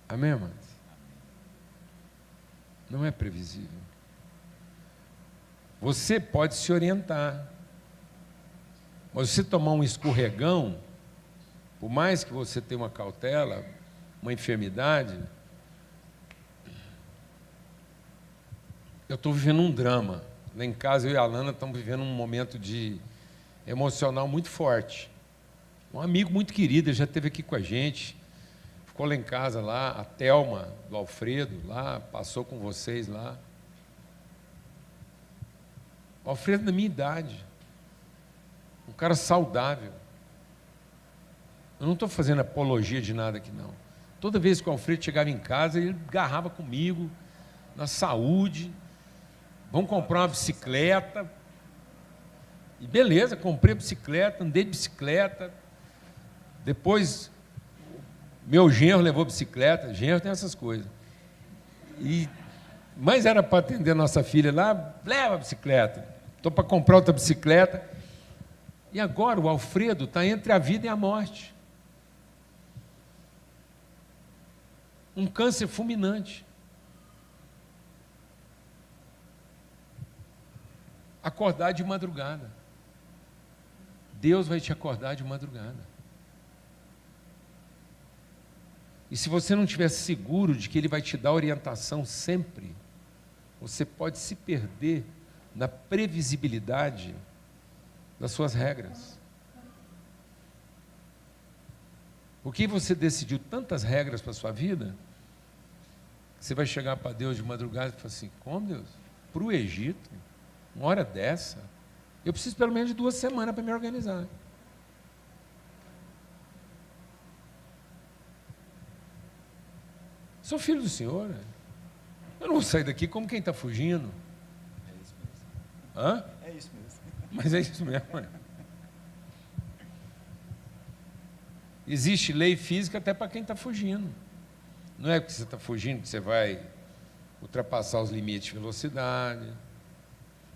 Amém, amados? Não é previsível. Você pode se orientar. Mas você tomar um escorregão, por mais que você tenha uma cautela, uma enfermidade, eu estou vivendo um drama. Lá em casa, eu e a Alana estamos vivendo um momento emocional muito forte. Um amigo muito querido, ele já esteve aqui com a gente, ficou lá em casa, lá, a Thelma, do Alfredo, lá, passou com vocês lá. O Alfredo da minha idade, um cara saudável. Eu não estou fazendo apologia de nada aqui, não. Toda vez que o Alfredo chegava em casa, ele agarrava comigo, na saúde, vamos comprar uma bicicleta. E beleza, comprei a bicicleta, andei de bicicleta. Depois, meu genro levou bicicleta, genro tem essas coisas. Mas era para atender a nossa filha lá, leva a bicicleta. Estou para comprar outra bicicleta. E agora o Alfredo está entre a vida e a morte. Um câncer fulminante. Acordar de madrugada. Deus vai te acordar de madrugada. E se você não estiver seguro de que Ele vai te dar orientação sempre, você pode se perder na previsibilidade das suas regras. Porque você decidiu tantas regras para a sua vida, que você vai chegar para Deus de madrugada e falar assim, como Deus? Para o Egito? Uma hora dessa? Eu preciso pelo menos de 2 semanas para me organizar. Sou filho do Senhor. Eu não vou sair daqui como quem está fugindo. É isso mesmo. Hã? É isso mesmo. Mas é isso mesmo. Existe lei física até para quem está fugindo. Não é porque você está fugindo que você vai ultrapassar os limites de velocidade.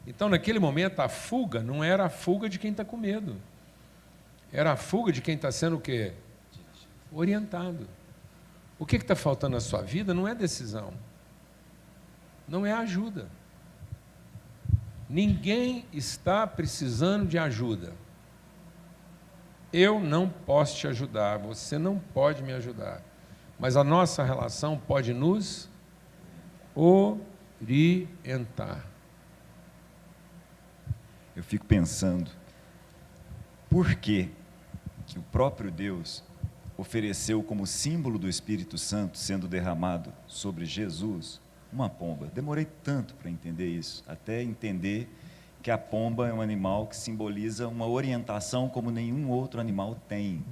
Então, naquele momento, a fuga não era a fuga de quem está com medo. Era a fuga de quem está sendo o quê? Orientado. O que está faltando na sua vida não é decisão. Não é ajuda. Ninguém está precisando de ajuda. Eu não posso te ajudar, você não pode me ajudar. Mas a nossa relação pode nos orientar. Eu fico pensando, por que o próprio Deus ofereceu como símbolo do Espírito Santo sendo derramado sobre Jesus uma pomba? Demorei tanto para entender isso, até entender que a pomba é um animal que simboliza uma orientação como nenhum outro animal tem.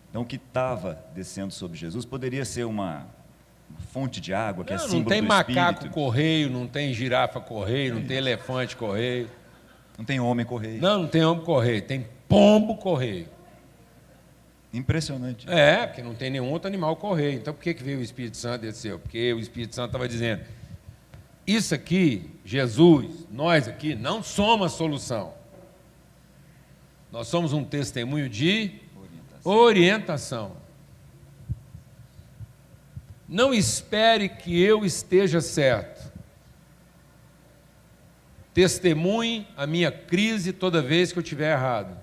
Então, o que estava descendo sobre Jesus poderia ser uma fonte de água, que é símbolo do Espírito. Não tem macaco correio, não tem girafa correio, não tem elefante correio. Não tem homem correio. Não tem homem correio, tem pombo correio. Impressionante. É, porque não tem nenhum outro animal correio. Então, por que veio o Espírito Santo e desceu? Porque o Espírito Santo estava dizendo, isso aqui, Jesus, nós aqui, não somos a solução. Nós somos um testemunho de orientação. Não espere que eu esteja certo. Testemunhe a minha crise toda vez que eu estiver errado.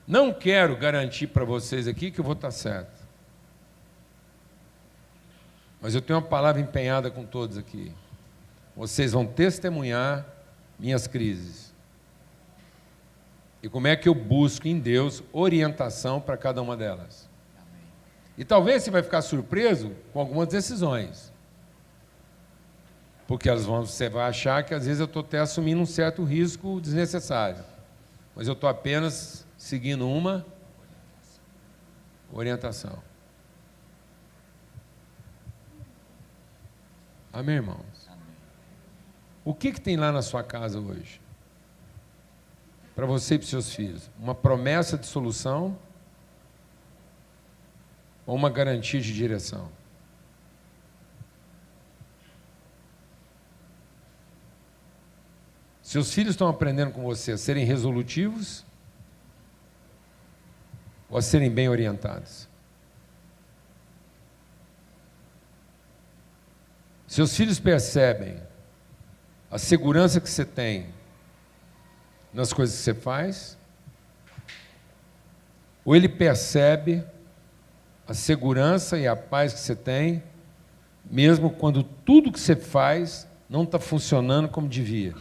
Não quero garantir para vocês aqui que eu vou estar certo. Mas eu tenho uma palavra empenhada com todos aqui. Vocês vão testemunhar minhas crises. E como é que eu busco em Deus orientação para cada uma delas. Amém. E talvez você vai ficar surpreso com algumas decisões. Porque você vai achar que às vezes eu estou até assumindo um certo risco desnecessário. mas eu estou apenas seguindo uma orientação. Amém, irmãos? Amém. O que tem lá na sua casa hoje? Para você e para os seus filhos? Uma promessa de solução ou uma garantia de direção? Seus filhos estão aprendendo com você a serem resolutivos ou a serem bem orientados? Seus filhos percebem a segurança que você tem nas coisas que você faz? Ou ele percebe a segurança e a paz que você tem, mesmo quando tudo que você faz não está funcionando como devia?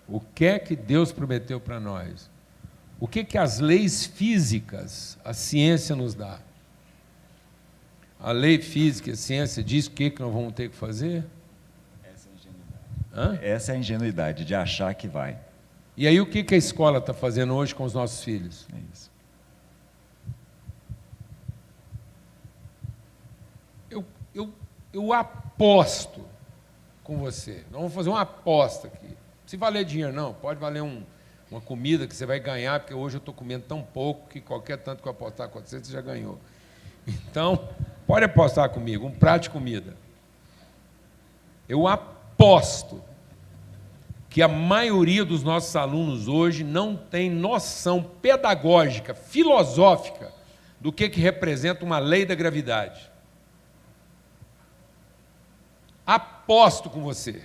O que é que Deus prometeu para nós? O que é que as leis físicas, a ciência nos dá? A lei física e a ciência diz o que nós vamos ter que fazer? Essa é a ingenuidade. Essa é a ingenuidade de achar que vai. E aí o que a escola está fazendo hoje com os nossos filhos? É isso. Eu aposto com você. Nós vamos fazer uma aposta aqui. Não precisa valer dinheiro, não. Pode valer uma comida que você vai ganhar, porque hoje eu estou comendo tão pouco que qualquer tanto que eu apostar com você, você já ganhou. Então, pode apostar comigo, um prato de comida. Eu aposto que a maioria dos nossos alunos hoje não tem noção pedagógica, filosófica, do que representa uma lei da gravidade. Aposto com você.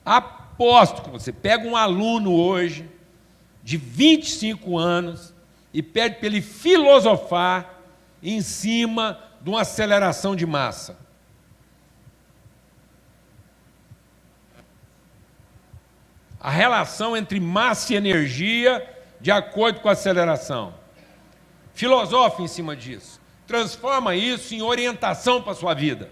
Aposto com você. Pega um aluno hoje, de 25 anos, e pede para ele filosofar em cima de uma aceleração de massa. A relação entre massa e energia de acordo com a aceleração. Filosofe em cima disso. Transforma isso em orientação para a sua vida.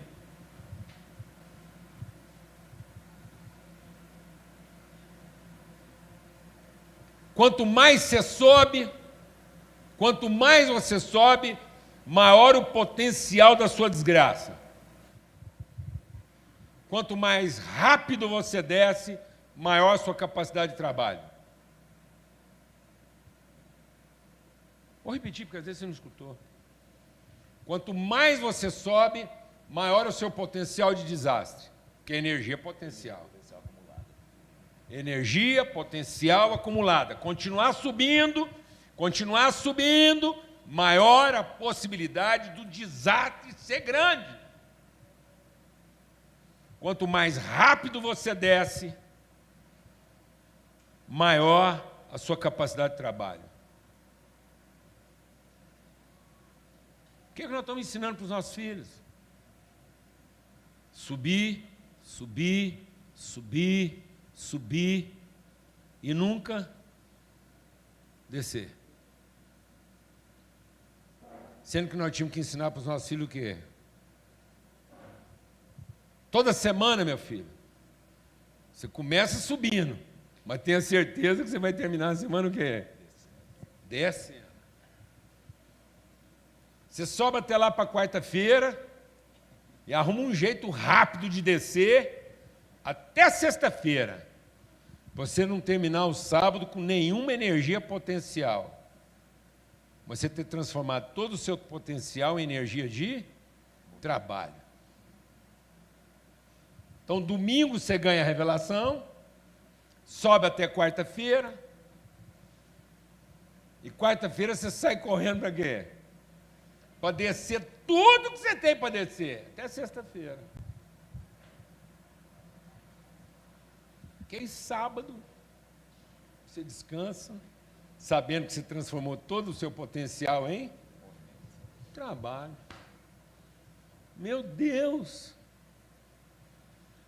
Quanto mais você sobe, quanto mais você sobe, maior o potencial da sua desgraça. Quanto mais rápido você desce, maior a sua capacidade de trabalho. Vou repetir, porque às vezes você não escutou. Quanto mais você sobe, maior o seu potencial de desastre, que é energia potencial. Energia potencial acumulada. Continuar subindo, maior a possibilidade do desastre ser grande. Quanto mais rápido você desce, maior a sua capacidade de trabalho. O que nós estamos ensinando para os nossos filhos? Subir, subir, subir, subir e nunca descer. Sendo que nós tínhamos que ensinar para os nossos filhos o quê? Toda semana, meu filho, você começa subindo, mas tenha certeza que você vai terminar a semana o quê? Descendo. Você sobe até lá para quarta-feira e arruma um jeito rápido de descer até sexta-feira. Você não terminar o sábado com nenhuma energia potencial. Você ter transformado todo o seu potencial em energia de trabalho. Então, domingo você ganha a revelação, sobe até quarta-feira, e quarta-feira você sai correndo para quê? Para descer tudo que você tem para descer, até sexta-feira. Porque aí sábado você descansa, sabendo que você transformou todo o seu potencial em trabalho. Meu Deus!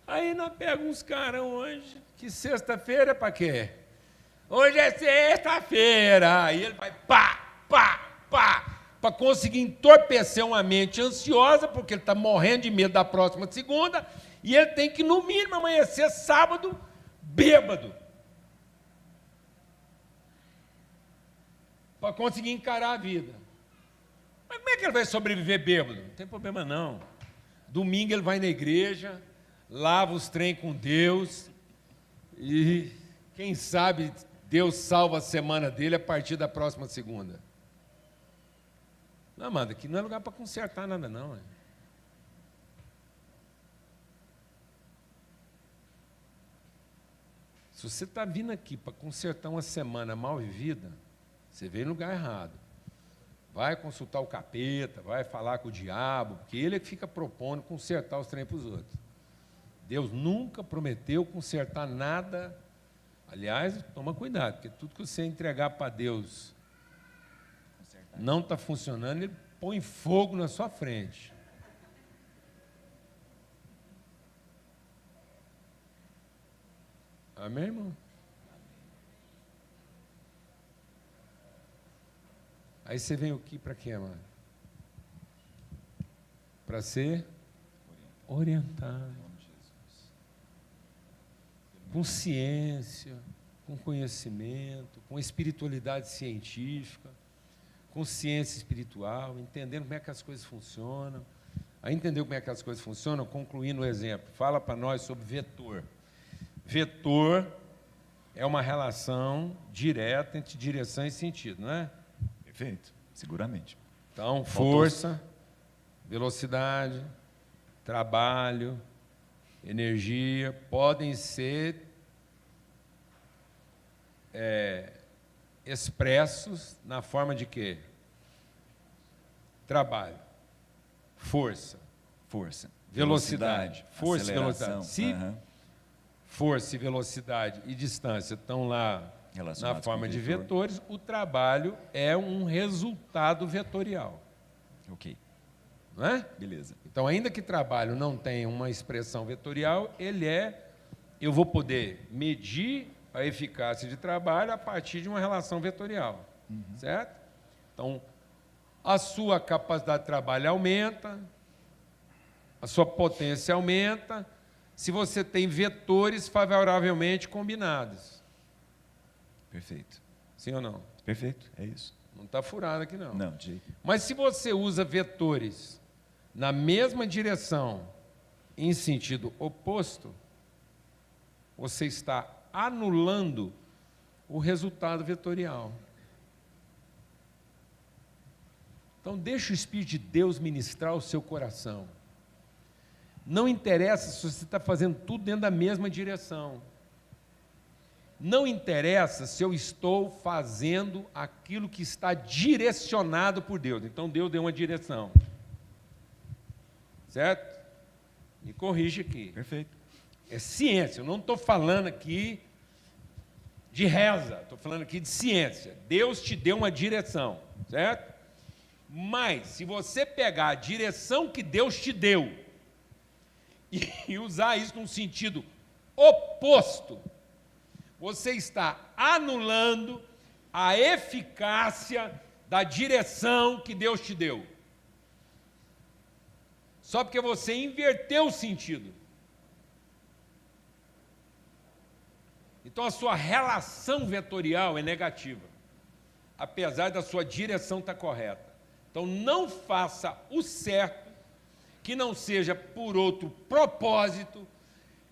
Aí nós pegamos uns carão hoje, que sexta-feira é para quê? Hoje é sexta-feira! Aí ele vai pá, pá, pá, para conseguir entorpecer uma mente ansiosa, porque ele está morrendo de medo da próxima segunda, e ele tem que, no mínimo, amanhecer sábado bêbado, para conseguir encarar a vida. Mas como é que ele vai sobreviver bêbado? Não tem problema não. Domingo ele vai na igreja, lava os trem com Deus, e quem sabe Deus salva a semana dele a partir da próxima segunda. Não, Amanda, aqui não é lugar para consertar nada não. Se você está vindo aqui para consertar uma semana mal vivida, você veio no lugar errado. Vai consultar o capeta, vai falar com o diabo, porque ele é que fica propondo consertar os trem para os outros. Deus nunca prometeu consertar nada. Aliás, toma cuidado, porque tudo que você entregar para Deus não está funcionando, ele põe fogo na sua frente. Amém, irmão? Aí você vem aqui para quê, mano? Para ser orientado. Com ciência, com conhecimento, com espiritualidade científica, com ciência espiritual, entendendo como é que as coisas funcionam. Aí entendeu como é que as coisas funcionam? Concluindo o exemplo, fala para nós sobre vetor. Vetor é uma relação direta entre direção e sentido, não é? Perfeito, seguramente. Então, força, velocidade, trabalho, energia, podem ser expressos na forma de quê? Trabalho, força, velocidade, força e velocidade. Se força e velocidade e distância estão lá na forma de vetores, o trabalho é um resultado vetorial. Ok. Não é? Beleza. Então, ainda que trabalho não tenha uma expressão vetorial, eu vou poder medir a eficácia de trabalho a partir de uma relação vetorial. Certo? Então, a sua capacidade de trabalho aumenta, a sua potência aumenta, se você tem vetores favoravelmente combinados. Perfeito. Sim ou não? Perfeito, é isso. Não está furado aqui, não. Não, de jeito. Mas se você usa vetores na mesma direção, em sentido oposto, você está anulando o resultado vetorial. Então, deixa o Espírito de Deus ministrar o seu coração. Não interessa se você está fazendo tudo dentro da mesma direção. Não interessa se eu estou fazendo aquilo que está direcionado por Deus. Então, Deus deu uma direção. Certo? Me corrige aqui. Perfeito. É ciência. Eu não estou falando aqui de reza. Estou falando aqui de ciência. Deus te deu uma direção. Certo? Mas, se você pegar a direção que Deus te deu e usar isso num sentido oposto, você está anulando a eficácia da direção que Deus te deu. Só porque você inverteu o sentido. Então, a sua relação vetorial é negativa, apesar da sua direção estar correta. Então, não faça o certo, que não seja por outro propósito,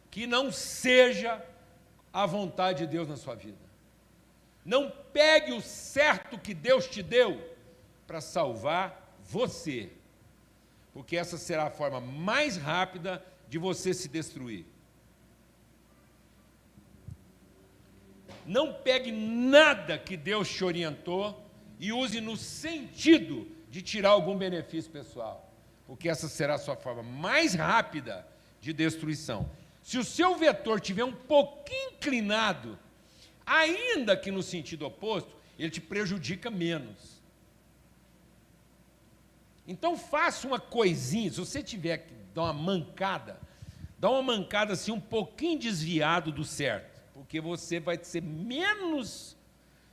que não seja a vontade de Deus na sua vida. Não pegue o certo que Deus te deu para salvar você, porque essa será a forma mais rápida de você se destruir. Não pegue nada que Deus te orientou e use no sentido de tirar algum benefício pessoal, porque essa será a sua forma mais rápida de destruição. Se o seu vetor estiver um pouquinho inclinado, ainda que no sentido oposto, ele te prejudica menos. Então, faça uma coisinha, se você tiver que dar uma mancada assim um pouquinho desviado do certo, porque você vai ser menos,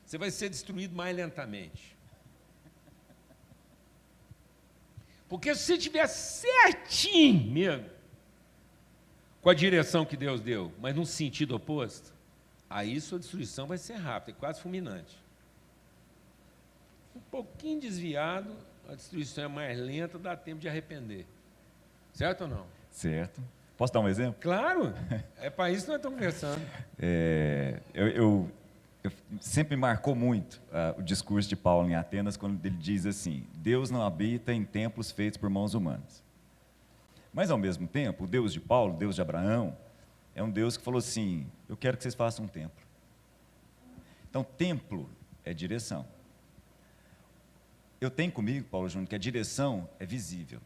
você vai ser destruído mais lentamente. Porque se você estiver certinho mesmo, com a direção que Deus deu, mas num sentido oposto, aí sua destruição vai ser rápida, é quase fulminante. Um pouquinho desviado, a destruição é mais lenta, dá tempo de arrepender. Certo ou não? Certo. Posso dar um exemplo? Claro, é para isso que nós estamos conversando. Eu sempre me marcou muito o discurso de Paulo em Atenas, quando ele diz assim: Deus não habita em templos feitos por mãos humanas. Mas, ao mesmo tempo, o Deus de Paulo, o Deus de Abraão, é um Deus que falou assim: eu quero que vocês façam um templo. Então, templo é direção. Eu tenho comigo, Paulo Júnior, que a direção é visível.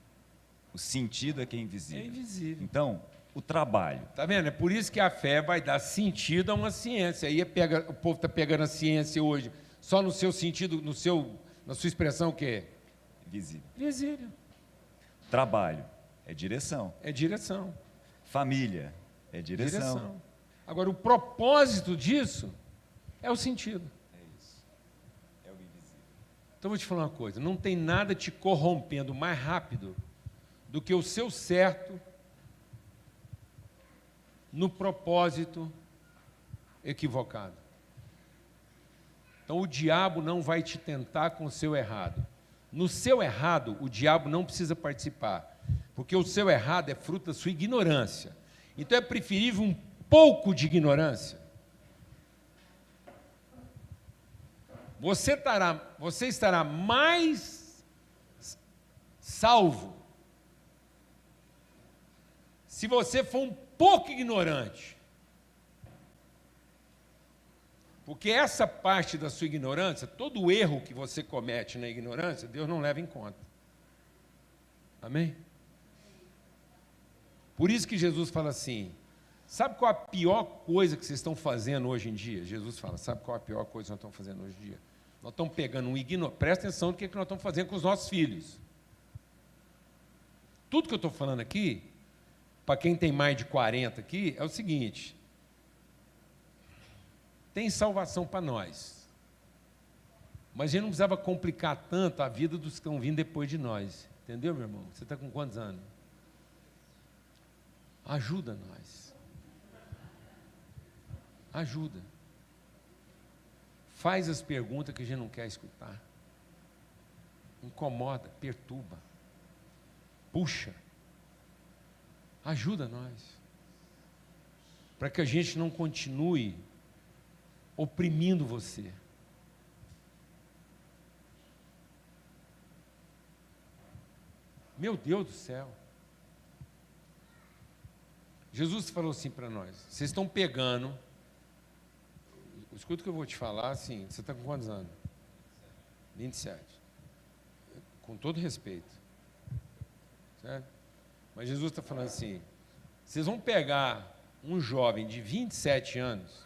O sentido é que é invisível. É invisível. Então, o trabalho. Está vendo? É por isso que a fé vai dar sentido a uma ciência. Aí o povo está pegando a ciência hoje só no seu sentido, na sua expressão, o quê? Visível. Visível. Trabalho é direção. É direção. Família é direção. Agora, o propósito disso é o sentido. É isso. É o invisível. Então, vou te falar uma coisa. Não tem nada te corrompendo mais rápido do que o seu certo no propósito equivocado. Então, o diabo não vai te tentar com o seu errado. No seu errado, o diabo não precisa participar, porque o seu errado é fruto da sua ignorância. Então, é preferível um pouco de ignorância. Você estará mais salvo se você for um pouco ignorante. Porque essa parte da sua ignorância, todo o erro que você comete na ignorância, Deus não leva em conta. Amém? Por isso que Jesus fala assim: sabe qual a pior coisa que vocês estão fazendo hoje em dia? Jesus fala: sabe qual a pior coisa que nós estamos fazendo hoje em dia? Nós estamos pegando um ignorante. Presta atenção no que nós estamos fazendo com os nossos filhos. Tudo que eu estou falando aqui, para quem tem mais de 40 aqui, é o seguinte: tem salvação para nós, mas a gente não precisava complicar tanto a vida dos que estão vindo depois de nós. Entendeu, meu irmão? Você está com quantos anos? Ajuda nós. Ajuda. Faz as perguntas que a gente não quer escutar. Incomoda, perturba, puxa. Ajuda nós, para que a gente não continue oprimindo você. Meu Deus do céu. Jesus falou assim para nós: vocês estão pegando, escuta o que eu vou te falar, assim, você está com quantos anos? 27. Com todo respeito. Certo? Mas Jesus está falando assim: vocês vão pegar um jovem de 27 anos,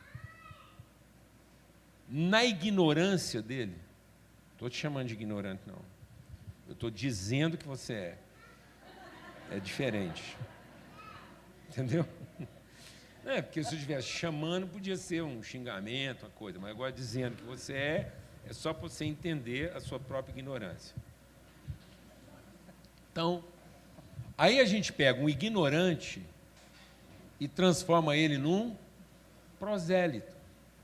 na ignorância dele, não estou te chamando de ignorante, não. Eu estou dizendo que você é. É diferente. Entendeu? Não é, porque se eu estivesse chamando, podia ser um xingamento, uma coisa, mas agora dizendo que você é só para você entender a sua própria ignorância. Então, aí a gente pega um ignorante e transforma ele num prosélito.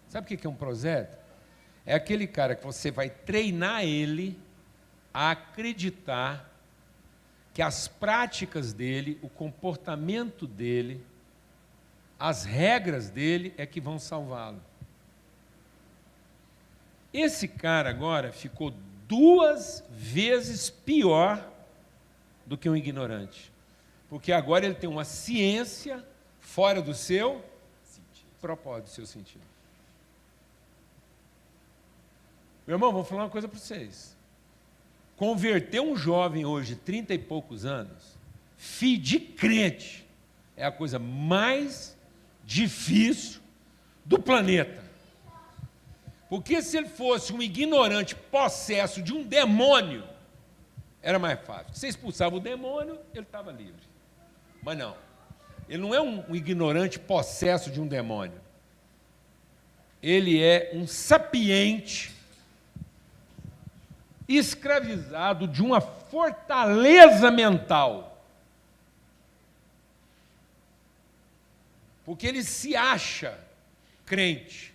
Sabe o que é um prosélito? É aquele cara que você vai treinar ele a acreditar que as práticas dele, o comportamento dele, as regras dele é que vão salvá-lo. Esse cara agora ficou 2 vezes pior do que um ignorante, porque agora ele tem uma ciência fora do seu propósito, do seu sentido. Meu irmão, vou falar uma coisa para vocês. Converter um jovem hoje, 30 e poucos anos, filho de crente, é a coisa mais difícil do planeta. Porque se ele fosse um ignorante possesso de um demônio, era mais fácil. Se você expulsava o demônio, ele estava livre. Mas não. Ele não é um ignorante possesso de um demônio. Ele é um sapiente escravizado de uma fortaleza mental. Porque ele se acha crente.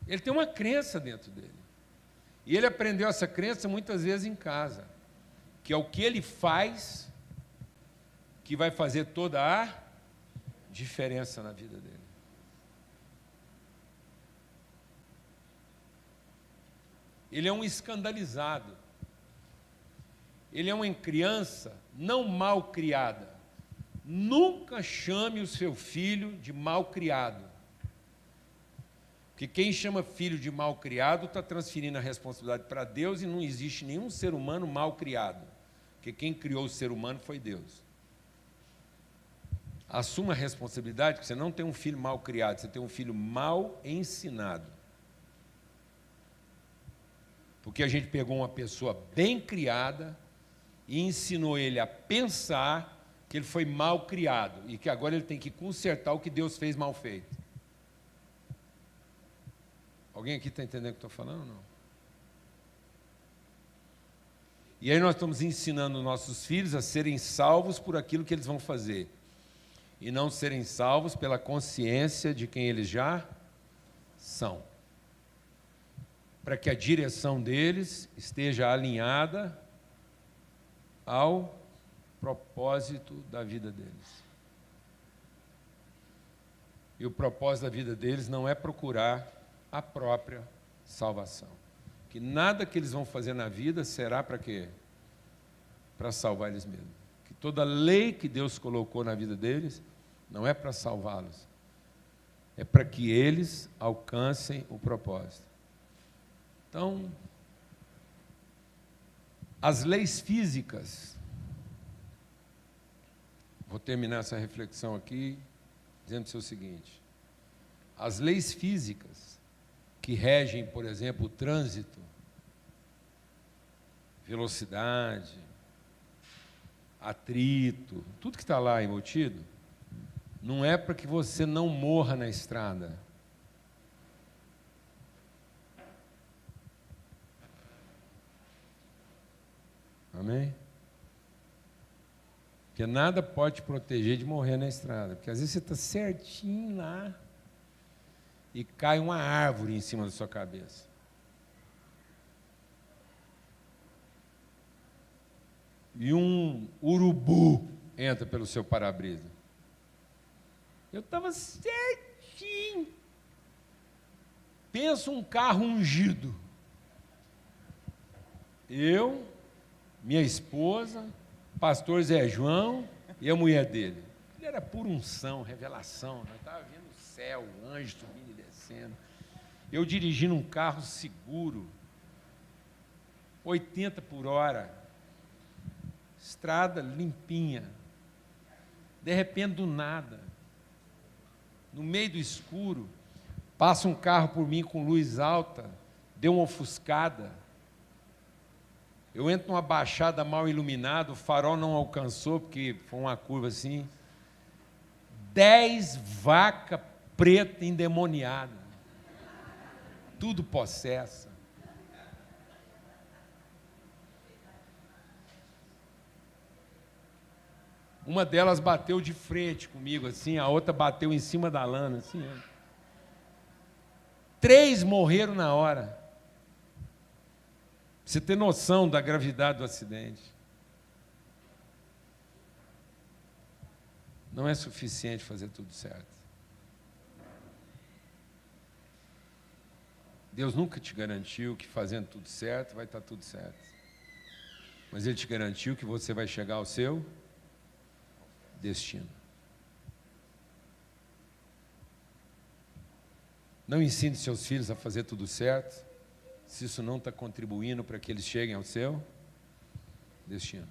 Ele tem uma crença dentro dele. E ele aprendeu essa crença muitas vezes em casa, que é o que ele faz que vai fazer toda a diferença na vida dele. Ele é um escandalizado. Ele é uma criança não mal criada. Nunca chame o seu filho de mal criado. Porque quem chama filho de mal criado está transferindo a responsabilidade para Deus, e não existe nenhum ser humano mal criado. Porque quem criou o ser humano foi Deus. Assuma a responsabilidade que você não tem um filho mal criado, você tem um filho mal ensinado. Porque a gente pegou uma pessoa bem criada e ensinou ele a pensar que ele foi mal criado e que agora ele tem que consertar o que Deus fez mal feito. Alguém aqui está entendendo o que eu estou falando ou não? E aí nós estamos ensinando nossos filhos a serem salvos por aquilo que eles vão fazer e não serem salvos pela consciência de quem eles já são, para que a direção deles esteja alinhada ao propósito da vida deles. E o propósito da vida deles não é procurar a própria salvação. Que nada que eles vão fazer na vida será para quê? Para salvar eles mesmos. Que toda lei que Deus colocou na vida deles não é para salvá-los, é para que eles alcancem o propósito. Então, as leis físicas, vou terminar essa reflexão aqui dizendo o seguinte: as leis físicas que regem, por exemplo, o trânsito, velocidade, atrito, tudo que está lá embutido, não é para que você não morra na estrada. Amém? Porque nada pode te proteger de morrer na estrada. Porque às vezes você está certinho lá e cai uma árvore em cima da sua cabeça. E um urubu entra pelo seu para-brisa. Eu estava certinho. Pensa um carro ungido. Eu, minha esposa, pastor Zé João e a mulher dele. Ele era pura unção, revelação. Nós estávamos vendo o céu, o anjo subindo e descendo. Eu dirigindo um carro seguro, 80 por hora, estrada limpinha. De repente, do nada, no meio do escuro, passa um carro por mim com luz alta, deu uma ofuscada. Eu entro numa baixada mal iluminada, o farol não alcançou, porque foi uma curva assim. 10 vacas pretas endemoniadas, tudo possessa. Uma delas bateu de frente comigo, assim, a outra bateu em cima da lana, assim. 3 morreram na hora. Pra você ter noção da gravidade do acidente. Não é suficiente fazer tudo certo. Deus nunca te garantiu que fazendo tudo certo vai estar tudo certo. Mas Ele te garantiu que você vai chegar ao seu destino. Não ensine seus filhos a fazer tudo certo, se isso não está contribuindo para que eles cheguem ao seu destino.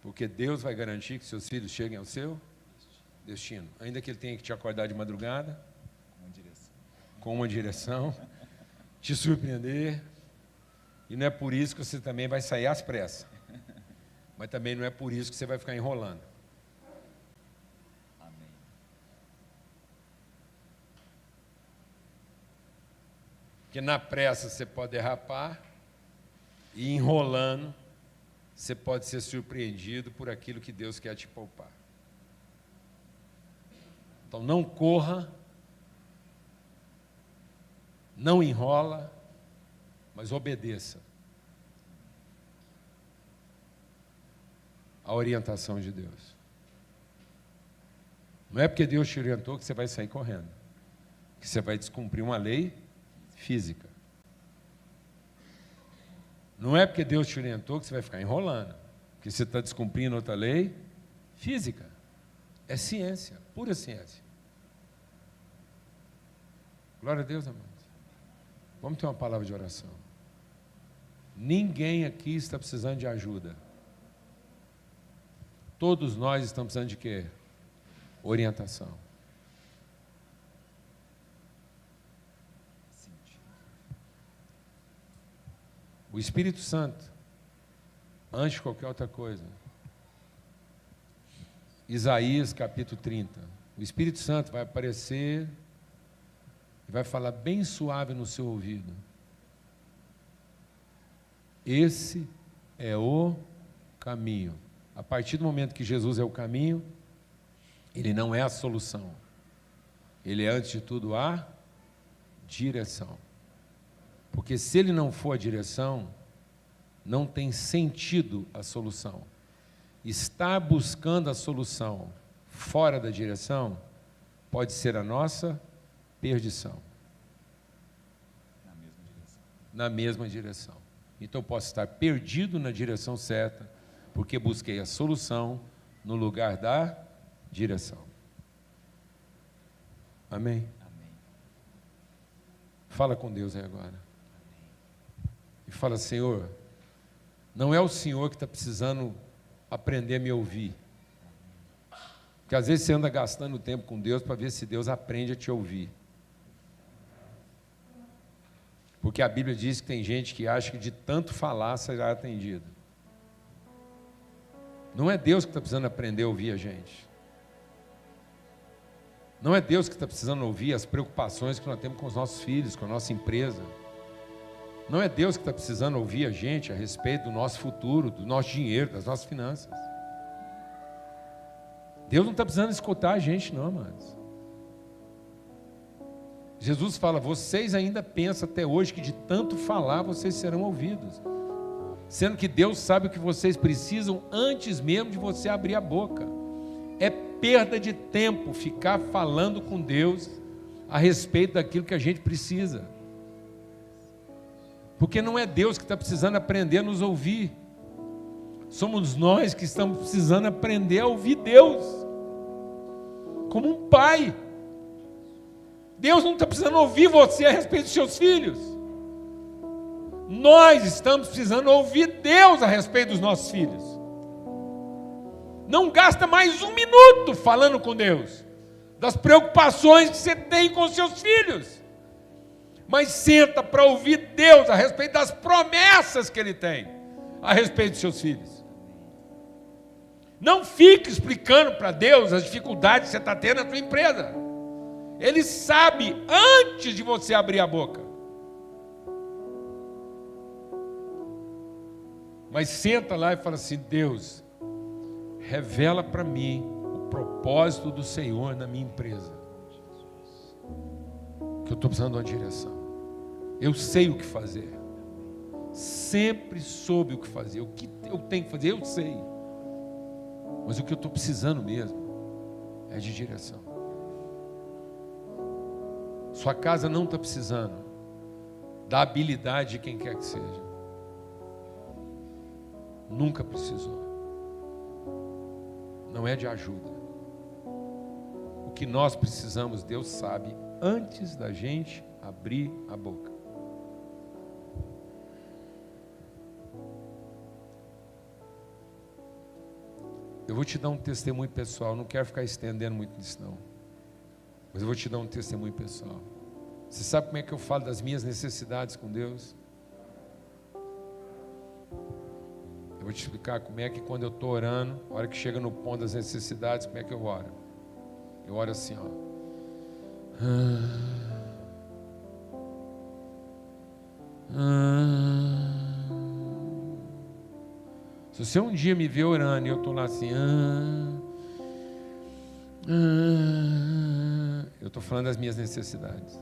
Porque Deus vai garantir que seus filhos cheguem ao seu destino. Ainda que Ele tenha que te acordar de madrugada, com uma direção, te surpreender. E não é por isso que você também vai sair às pressas. Mas também não é por isso que você vai ficar enrolando. Amém. Porque na pressa você pode derrapar e enrolando você pode ser surpreendido por aquilo que Deus quer te poupar. Então não corra, não enrola, mas obedeça a orientação de Deus. Não é porque Deus te orientou que você vai sair correndo, que você vai descumprir uma lei física. Não é porque Deus te orientou que você vai ficar enrolando, que você está descumprindo outra lei física. É ciência, pura ciência. Glória a Deus, amados. Vamos ter uma palavra de oração. Ninguém aqui está precisando de ajuda. Todos nós estamos precisando de quê? Orientação. O Espírito Santo, antes de qualquer outra coisa. Isaías capítulo 30. O Espírito Santo vai aparecer e vai falar bem suave no seu ouvido. Esse é o caminho. A partir do momento que Jesus é o caminho, ele não é a solução. Ele é, antes de tudo, a direção. Porque se ele não for a direção, não tem sentido a solução. Estar buscando a solução fora da direção pode ser a nossa perdição. Na mesma direção. Então eu posso estar perdido na direção certa, porque busquei a solução no lugar da direção. Amém? Amém. Fala com Deus aí agora. E fala: Senhor, não é o Senhor que está precisando aprender a me ouvir. Porque às vezes você anda gastando tempo com Deus para ver se Deus aprende a te ouvir. Porque a Bíblia diz que tem gente que acha que de tanto falar será atendido. Não é Deus que está precisando aprender a ouvir a gente. Não é Deus que está precisando ouvir as preocupações que nós temos com os nossos filhos, com a nossa empresa. Não é Deus que está precisando ouvir a gente a respeito do nosso futuro, do nosso dinheiro, das nossas finanças. Deus não está precisando escutar a gente, não, amados. Jesus fala: vocês ainda pensam até hoje que de tanto falar vocês serão ouvidos. Sendo que Deus sabe o que vocês precisam antes mesmo de você abrir a boca. É perda de tempo ficar falando com Deus a respeito daquilo que a gente precisa. Porque não é Deus que está precisando aprender a nos ouvir. Somos nós que estamos precisando aprender a ouvir Deus. Como um pai. Deus não está precisando ouvir você a respeito dos seus filhos. Nós estamos precisando ouvir Deus a respeito dos nossos filhos. Não gasta mais um minuto falando com Deus das preocupações que você tem com os seus filhos. Mas senta para ouvir Deus a respeito das promessas que Ele tem a respeito dos seus filhos. Não fique explicando para Deus as dificuldades que você está tendo na sua empresa. Ele sabe antes de você abrir a boca. Mas senta lá e fala assim: Deus, revela para mim o propósito do Senhor na minha empresa. Que eu estou precisando de uma direção. Eu sei o que fazer. Sempre soube o que fazer. O que eu tenho que fazer, eu sei. Mas o que eu estou precisando mesmo é de direção. Sua casa não está precisando da habilidade de quem quer que seja. Nunca precisou. Não é de ajuda. O que nós precisamos, Deus sabe, antes da gente abrir a boca. Eu vou te dar um testemunho pessoal, não quero ficar estendendo muito nisso não. Mas eu vou te dar um testemunho pessoal. Você sabe como é que eu falo das minhas necessidades com Deus? Eu vou te explicar como é que quando eu estou orando, a hora que chega no ponto das necessidades, como é que eu oro? Eu oro assim, ó. Se você um dia me ver orando e eu estou lá assim, eu estou falando das minhas necessidades.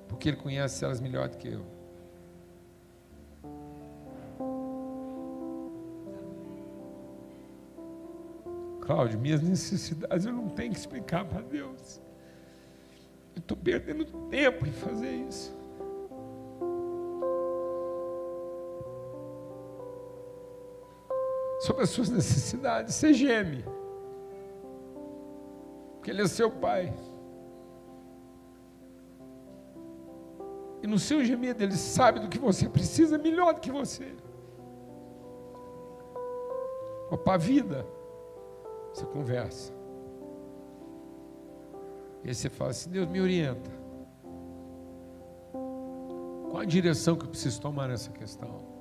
Porque Ele conhece elas melhor do que eu. Cláudio, minhas necessidades eu não tenho que explicar para Deus. Eu estou perdendo tempo em fazer isso. Sobre as suas necessidades, você geme. Porque Ele é seu Pai. E no seu gemido Ele sabe do que você precisa melhor do que você. Para a vida, você conversa. E aí você fala assim, Deus me orienta. Qual a direção que eu preciso tomar nessa questão?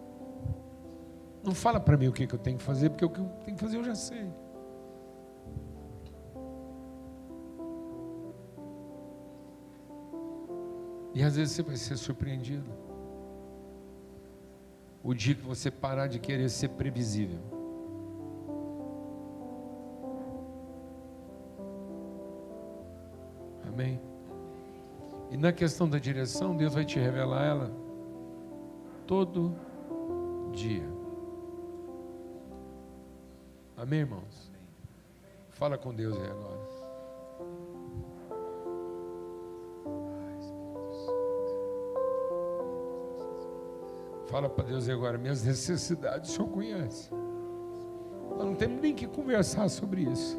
Não fala para mim o que eu tenho que fazer, porque o que eu tenho que fazer eu já sei. E às vezes você vai ser surpreendido. O dia que você parar de querer ser previsível. Amém? E na questão da direção, Deus vai te revelar ela todo dia. Amém, irmãos? Fala com Deus aí agora. Fala para Deus aí agora, minhas necessidades o Senhor conhece. Nós não temos nem que conversar sobre isso.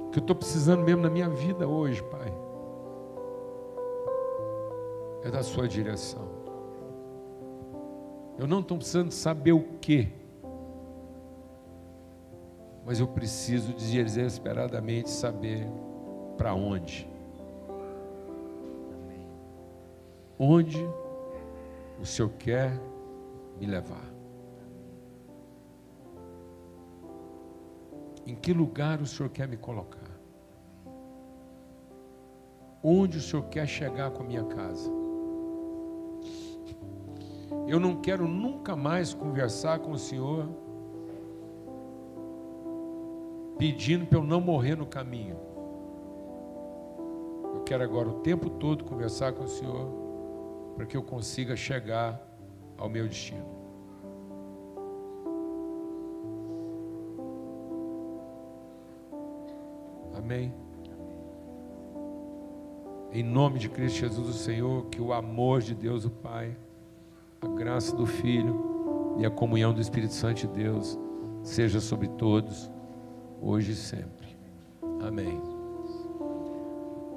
O que eu estou precisando mesmo na minha vida hoje, Pai, é da sua direção. Eu não estou precisando saber o que, mas eu preciso desesperadamente saber para onde. Onde o Senhor quer me levar? Em que lugar o Senhor quer me colocar? Onde o Senhor quer chegar com a minha casa? Eu não quero nunca mais conversar com o Senhor pedindo para eu não morrer no caminho. Eu quero agora o tempo todo conversar com o Senhor para que eu consiga chegar ao meu destino. Amém? Em nome de Cristo Jesus, o Senhor, que o amor de Deus, o Pai, a graça do Filho e a comunhão do Espírito Santo de Deus seja sobre todos, hoje e sempre. Amém.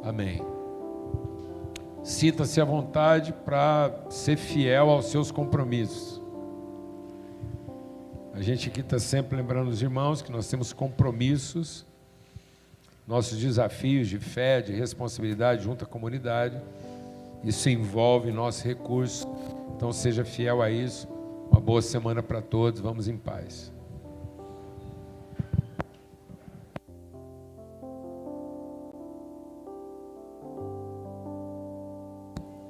Amém. Sinta-se à vontade para ser fiel aos seus compromissos. A gente aqui está sempre lembrando os irmãos que nós temos compromissos, nossos desafios de fé, de responsabilidade junto à comunidade. Isso envolve nosso recurso. Então seja fiel a isso. Uma boa semana para todos. Vamos em paz.